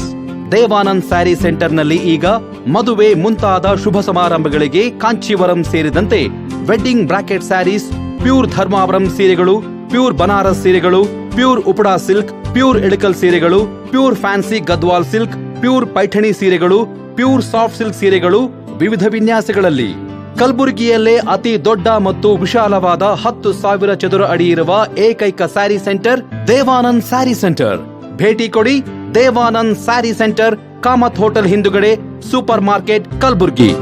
Devanand sari ಸೆಂಟರ್ನಲ್ಲಿ ಈಗ ಮದುವೆ ಮುಂತಾದ ಶುಭ ಸಮಾರಂಭಗಳಿಗೆ ಕಾಂಚೀವರಂ ಸೇರಿದಂತೆ wedding brocade saris, pure Dharmavaram ಸೀರೆಗಳು, ಪ್ಯೂರ್ ಬನಾರಸ್ ಸೀರೆಗಳು, pure Uppada silk, pure Ilkal ಸೀರೆಗಳು, pure fancy Gadwal silk, pure Paithani ಸೀರೆಗಳು, ಪ್ಯೂರ್ ಸಾಫ್ಟ್ ಸಿಲ್ಕ್ ಸೀರೆಗಳು ವಿವಿಧ ವಿನ್ಯಾಸಗಳಲ್ಲಿ. ಕಲಬುರಗಿಯಲ್ಲೇ ಅತಿ ದೊಡ್ಡ ಮತ್ತು ವಿಶಾಲವಾದ 10,000 ಚದುರ ಅಡಿ ಇರುವ ಏಕೈಕ ಸ್ಯಾರಿ ಸೆಂಟರ್ ದೇವಾನಂದ್ ಸ್ಯಾರಿ ಸೆಂಟರ್. ಭೇಟಿ ಕೊಡಿ. ದೇವಾನಂದ್ ಸ್ಯಾರಿ ಸೆಂಟರ್, ಕಾಮತ್ ಹೋಟೆಲ್ ಹಿಂದುಗಡೆ, ಸೂಪರ್ ಮಾರ್ಕೆಟ್, ಕಲಬುರ್ಗಿ.